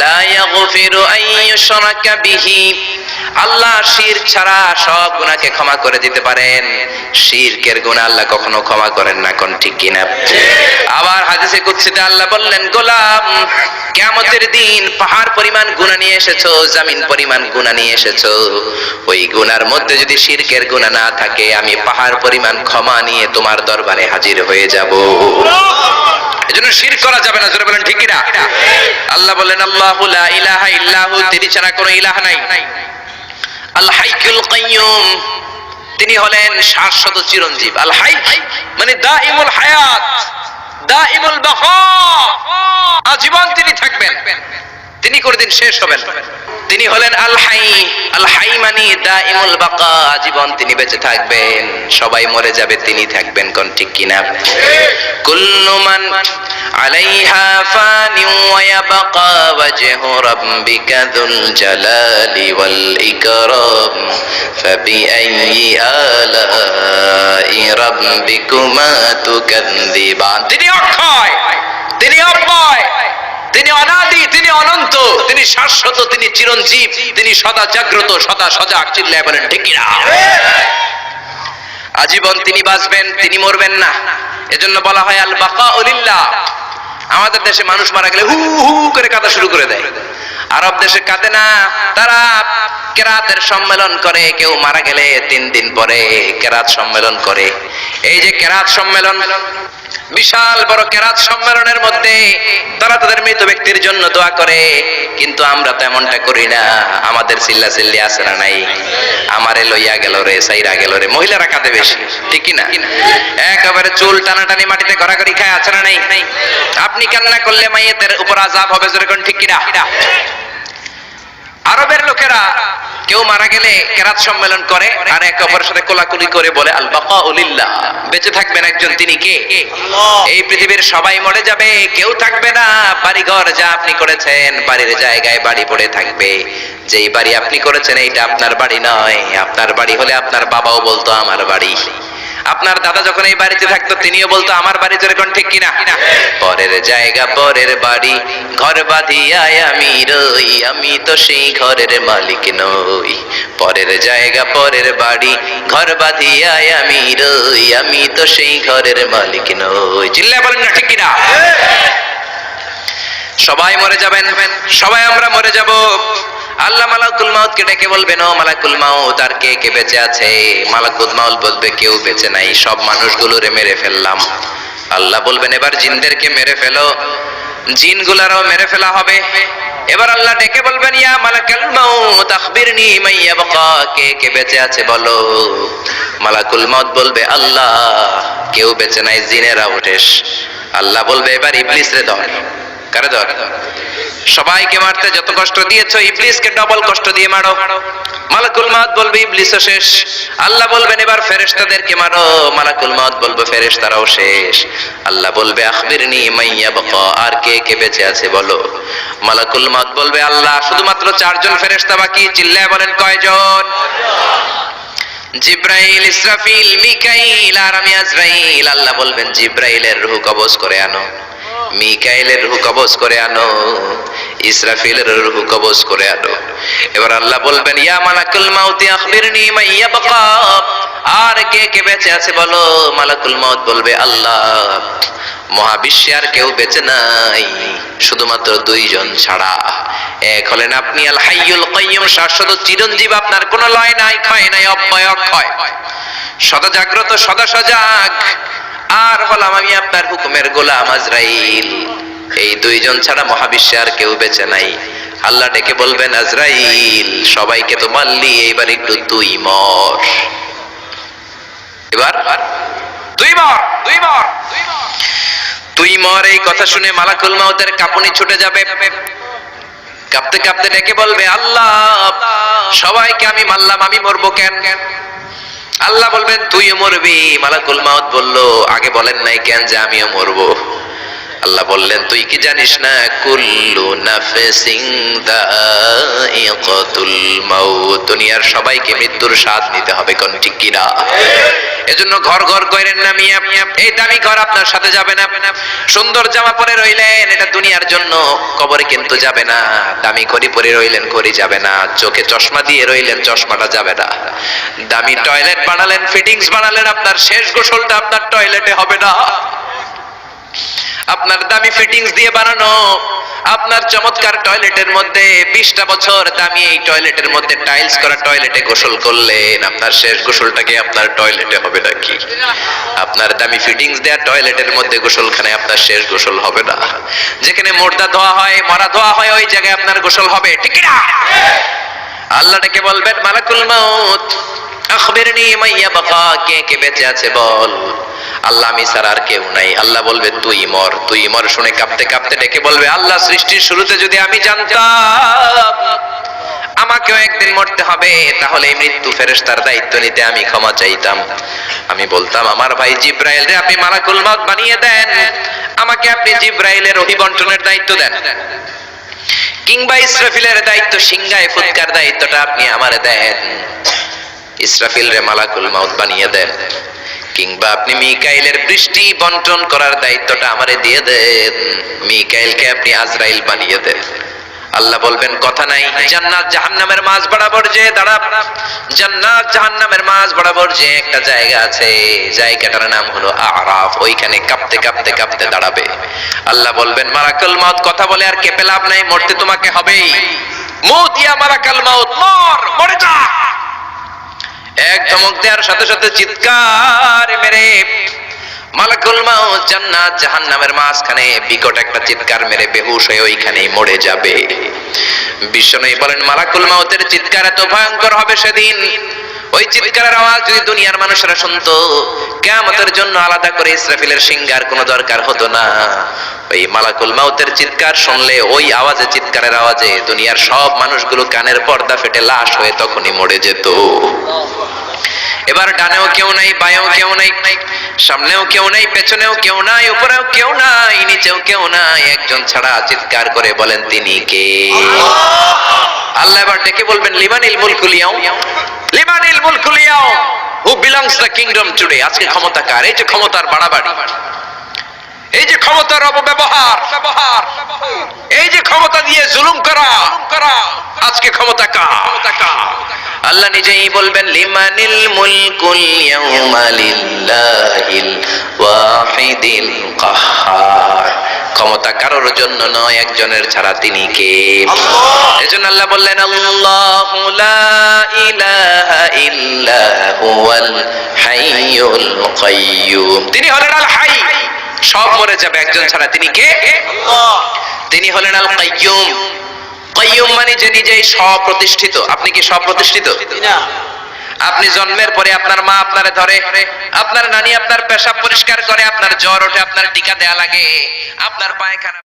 লা ইয়াগফিরু আন ইউশরাকা বিহি, আল্লাহ শিরক ছাড়া সব গুনাহকে ক্ষমা করে দিতে পারেন, শিরকের গুনাহ আল্লাহ কখনো ক্ষমা করেন না। কোন ঠিক কিনা? আবার হাদিসে কুদসিতে আল্লাহ বললেন, গোলাম কিয়ামতের দিন পাহাড় পরিমাণ গুনাহ নিয়ে এসেছো, জমিন পরিমাণ গুনাহ নিয়ে এসেছো, ওই গুনার মধ্যে যদি শিরকের গুনাহ না থাকে, আমি পাহাড় পরিমাণ ক্ষমা নিয়ে তোমার দরবারে হাজির হয়ে যাব। এজন্য শিরক করা যাবে না। জোরে বলেন ঠিক কিনা? আল্লাহ বলেন আল্লাহু লা ইলাহা ইল্লাহু, তিনি ছাড়া কোনো ইলাহ নাই। আল হাইয়ুল কাইয়ুম, তিনি হলেন শাশ্বত চিরঞ্জীব। আল হাই মানে দাইমুল হায়াত, দাইমুল বাকা, আজীবন তিনি থাকবেন, তিনি কোনদিন শেষ হবেন। তিনি হলেন আল হাই। আল হাই মানে দাইমুল বাকা, আজীবন তিনি বেঁচে থাকবেন। সবাই মরে যাবে, তিনি থাকবেন। কোন ঠিক কিনা? কুল্লু মান আলাইহা ফানি ওয়া ইয়াবকা ওয়াজহু রাব্বিকা যুল জালালি ওয়াল ইকরাম ফাবিআইয়ি আলাই রাব্বিকুমা তুকাযযিবান। তিনি অক্ষয়, তিনি অব্যয়, তিনি অনাদি, তিনি অনন্ত, তিনি শাশ্বত, তিনি চিরঞ্জীব, তিনি সদা জাগ্রত, সদা সজাগ। চিল্লায় বলেন ঠিক কিনা? আজীবন তিনি বাঁচবেন, তিনি মরবেন না। এজন্য বলা হয় আল বাকাউ লিল্লাহ। আমাদের দেশে মানুষ মারা গেলে হু হু করে কাঁদা শুরু করে দেয়, আরব দেশে কাঁদে না। তারা কেরাতের সম্মেলন করে, কেউ মারা গেলে 3 দিন পরে কেরাত সম্মেলন করে। এই যে কেরাত সম্মেলন, বিশাল বড় কেরাত সম্মেলনের মধ্যে তারা তাদের মৃত ব্যক্তির জন্য দোয়া করে, কিন্তু আমরা তো এমনটা করি না। আমাদের চিল্লা চিল্লি আছে না নাই? আমারে লইয়া গেল রে, সাইরা গেল রে, মহিলারা কাঁদে বেশি, ঠিক কি না? একেবারে চুল টানাটানি মাটিতে ঘোরাঘুরি খায়, আছে না নাই? আপনি কান্না করলে মাইয়েতের উপর আযাব হবে, যেরকম ঠিক কি না? আরবের লোকেরা কেউ মারা গেলে কেরাত সম্মেলন করে আর একে অপরের সাথে কোলাকুলি করে বলে আল বাকাউ লিল্লাহ, বেঁচে থাকবেন একজন, তিনি কে? আল্লাহ। এই পৃথিবীর সবাই মরে যাবে, কেউ থাকবে না। বাড়িঘর যা আপনি করেছেন, বাড়ির জায়গায় বাড়ি পড়ে থাকবে। যেই বাড়ি আপনি করেছেন এইটা আপনার বাড়ি নয়। আপনার বাড়ি হলে আপনার বাবাও বলতো আমার বাড়ি, আপনার দাদা যখন এই বাড়িতে থাকতো তিনিও বলতো আমার বাড়ি, যেরকম ঠিক কিনা? পরের জায়গা পরের বাড়ি, ঘর বাঁধিয়ায় আমি রই, আমি তো সেই ঘরের মালিক নই। পরের জায়গা পরের বাড়ি, ঘর বাঁধিয়ায় আমি রই, আমি তো সেই ঘরের মালিক নই। চিল্লায় বলেন না ঠিক কিনা? সবাই মরে যাবেন, সবাই আমরা মরে যাব। আল্লাহ মালাকুল মাউতকে ডেকে বলবেন, ও মালাকুল মাউত, আর কে কে বেঁচে আছে? মালাকুল মাউত বলবে, কেউ বেঁচে নাই, সব মানুষগুলোরে মেরে ফেললাম। আল্লাহ বলবেন, এবার জিনদেরকে মেরে ফেলো। জিনগুলারও মেরে ফেলা হবে। এবার আল্লাহ ডেকে বলবেন, ইয়া মালাকুল মাউত আখবিরনি মান ইয়াবকা, কে কে বেঁচে আছে বলো। মালাকুল মাউত বলবে, আল্লাহ কেউ বেঁচে নাই, জিনেরা উঠেস। আল্লাহ বলবে, এবার ইবলিসরে ধর। কারে ধর? সবাইকে মারতে যত কষ্ট দিয়েছো, ইবলিসকে ডবল কষ্ট দিয়ে মারো। মালাকুল মাউত বলবে, ইবলিসও শেষ। আল্লাহ বলবেন, এবার ফেরেশতাদেরকে মারো। মালাকুল মাউত বলবে, ফেরেশতারাও শেষ। আল্লাহ বলবে, আখবিরনি মান ইয়াবকা, আর কে কে বেঁচে আছে বলো। মালাকুল মাউত বলবে, আল্লাহ শুধুমাত্র 4 জন ফেরেশতা বাকি। চিল্লায় বলেন, কয়জন? জিব্রাইল, ইসরাফিল, মিকাইল আর আমি আজরাইল। আল্লাহ বলবেন, জিব্রাইলের রূহ কবজ করে আনো, মিকাইলের রূহ কবজ করে আনো, ইসরাফিলের রূহ কবজ করে আনো। এবার আল্লাহ বলবেন, ইয়া মালাকুল মাউত আখবিরনি মান ইয়াবকা, আর কে কে বেঁচে আছে বলো। মালাকুল মাউত বলবে, আল্লাহ মহাবিশ্বে আর কেউ বেঁচে নাই, শুধুমাত্র 2 জন ছাড়া। এক হলেন আপনি আল হাইয়ুল কাইয়ুম, শাশ্বত চিরঞ্জীব, আপনার কোনো লয় নাই, ক্ষয় নাই, অব্যয় অক্ষয়, সদা জাগ্রত, সদা সজাগ। আর হলাম আমি আপনার হুকুমের গোলাম আজরাইল। এই 2 জন ছাড়া মহাবিশ্বে আর কেউ বেঁচে নাই। আল্লাহ ডেকে বলবেন, আজরাইল সবাইকে তো মারলি, এইবার একটু তুই মর। এবার তুই মর, তুই মর, তুই মর। এই কথা শুনে মালাকুল মাউতের কাঁপুনি ছুটে যাবে। কাঁপতে কাঁপতে ডেকে বলবে, আল্লাহ সবাইকে আমি মারলাম, আমি মরবো কেন? আল্লাহ বলবেন, তুইও মরবি। মালাকুল মাউত বলল, আগে বলেন নাই কেন যে আমিও মরবো? আল্লাহ বললেন, তুই কি জানিস না, কুল্লু নাফসিন যায়িকাতুল মাউত, দুনিয়ার সবাইকে মৃত্যুর স্বাদ নিতে হবে, কোন ঠিক কি না? এজন্য ঘর ঘর কইরেন না মিয়া, এই দামি ঘর আপনার সাথে যাবে না। সুন্দর জামা পরে রইলেন, এটা দুনিয়ার জন্য, কবরে কিন্তু যাবে না। দামি ঘড়ি পরে রইলেন, ঘড়ি যাবে না। চোখে চশমা দিয়ে রইলেন, চশমাটা যাবে না। দামি টয়লেট বানালেন, ফিটিংস বানালেন, আপনার শেষ গোসলটা আপনার টয়লেটে হবে না। আপনার দামি ফিটিংস দিয়ে বানানো আপনার চমৎকার টয়লেটের মধ্যে 20টা বছর দামি এই টয়লেটের মধ্যে টাইলস করা টয়লেটে গোসল করলেন, আপনার শেষ গোসলটাকে আপনার টয়লেটে হবে নাকি? আপনার দামি ফিটিংস দেয়া টয়লেটের মধ্যে গোসলখানায় আপনার শেষ গোসল হবে না। যেখানে মুর্দা ধোয়া হয়, মরা ধোয়া হয়, ওই জায়গায় আপনার গোসল হবে, ঠিক না? আল্লাহ ডেকে বলবেন, মালাকুল মাউত আখবিরনি মান ইয়াবকা, কে কে বেঁচে আছে বল। আল্লাহ আমি ছাড়া আর কেউ নাই। আল্লাহ বলবে, তুই মর, তুই মর। শুনে কাঁপতে কাঁপতে ডেকে বলবে, আল্লাহ সৃষ্টির শুরুতে যদি আমি জানতাম আমাকেও একদিন মরতে হবে, তাহলে এই মৃত্যু ফেরেশতার দায়িত্ব নিতে আমি ক্ষমা চাইতাম। আমি বলতাম, আমার ভাই জিব্রাইল রে আপনি মালাকুল মাউত বানিয়ে দেন, আমাকে আপনি জিব্রাইলের ওহী বন্টনের দায়িত্ব দেন, কিংবা ইসরাফিলের দায়িত্ব, সিংহায় ফুৎকার দায়িত্বটা আপনি আমারে দেন। ইসরাফিল রে মালাকুল মাউত বানিয়ে দেন, কিংবা আপনি মিকাইলের বৃষ্টি বন্টন করার দায়িত্বটা আমারে দিয়ে দেন, মিকাইলকে আপনি আজরাইল বানিয়ে দেন। আল্লাহ বলবেন, কথা নাই। জান্নাত জাহান্নামের মাঝ বরাবর যে দাঁড়া, জান্নাত জাহান্নামের মাঝ বরাবর যে একটা জায়গা আছে, জায়গাটার নাম হলো আরাফ। ওইখানে কাঁপতে কাঁপতে কাঁপতে দাঁড়াবে। আল্লাহ বলবেন, মালাকুল মাউত কথা বলে আর কেঁপে লাভ নাই, মরতে তোমাকে হবেই। মউত ইয়া মালাকাল মাউত, মর, মরে যা। এক ধমক দেওয়ার সাথে সাথে চিৎকার মেরে মালাকুল মাউত জান্নাত জাহান্নামের মাঝখানে বিকট একটা চিৎকার মেরে বেহুশ হয়ে ওইখানেই মরে যাবে। বিশ্বনবী বলেন মালাকুল মাউতের চিৎকার এত ভয়ঙ্কর হবে সেদিন, ওই চিৎকারের আওয়াজ যদি দুনিয়ার মানুষেরা শুনতো, কিয়ামতের জন্য আলাদা করে ইসরাফিলের সিঙ্গার কোনো দরকার হতো না। ওই মালাকুল মাউতের চিৎকার শুনলে ওই আওয়াজে, চিৎকারের আওয়াজে দুনিয়ার সব মানুষগুলো কানের পর্দা ফেটে লাশ হয়ে তখনই মরে যেত। এবার ডানেও কেউ নাই, বাঁয়েও কেউ নাই, সামনেও কেউ নাই, পেছনেও কেউ নাই, উপরেও কেউ নাই, নিচেও কেউ নাই, একজন ছাড়া। চিৎকার করে বলেন তিনি কে? আল্লাহ এবার ডেকে বলবেন লিমানিল মুলকুল ইয়াউম, লিমানিল মুলকুল ইয়াউম, who belongs the kingdom today. আজকে ক্ষমতা কার? এই যে ক্ষমতার বাড়াবাড়ি, এই যে ক্ষমতার অপব্যবহার, এই যে ক্ষমতা দিয়ে জুলুম করা, আজকে ক্ষমতা কার? আল্লাহ নিজেই বলবেন লিমানিল মুলকুল ইয়াউমা লিল্লাহিল ওয়াহিদিল কাহ্হার। ক্ষমতা কারোর জন্য নয়, একজনের ছাড়া, তিনি কে? এজন্য আল্লাহ বললেন আল্লাহু লা ইলাহা ইল্লা হুয়াল হাইয়ুল কাইয়্যুম। তিনি হলেন আল হাই, সব মরে যাবে একজন ছাড়া, তিনি কে? তিনি হলেন আল কাইয়্যুম। কাইয়্যুম মানে যে নিজেই স্বপ্রতিষ্ঠিত। আপনি কি স্বপ্রতিষ্ঠিত? আপনি জন্মের পরে আপনার মা আপনারে ধরে, আপনার নানি আপনার পেশাব পরিষ্কার করে, আপনার জ্বর ওঠে আপনার টিকা দেয়া লাগে, আপনার পায়খানা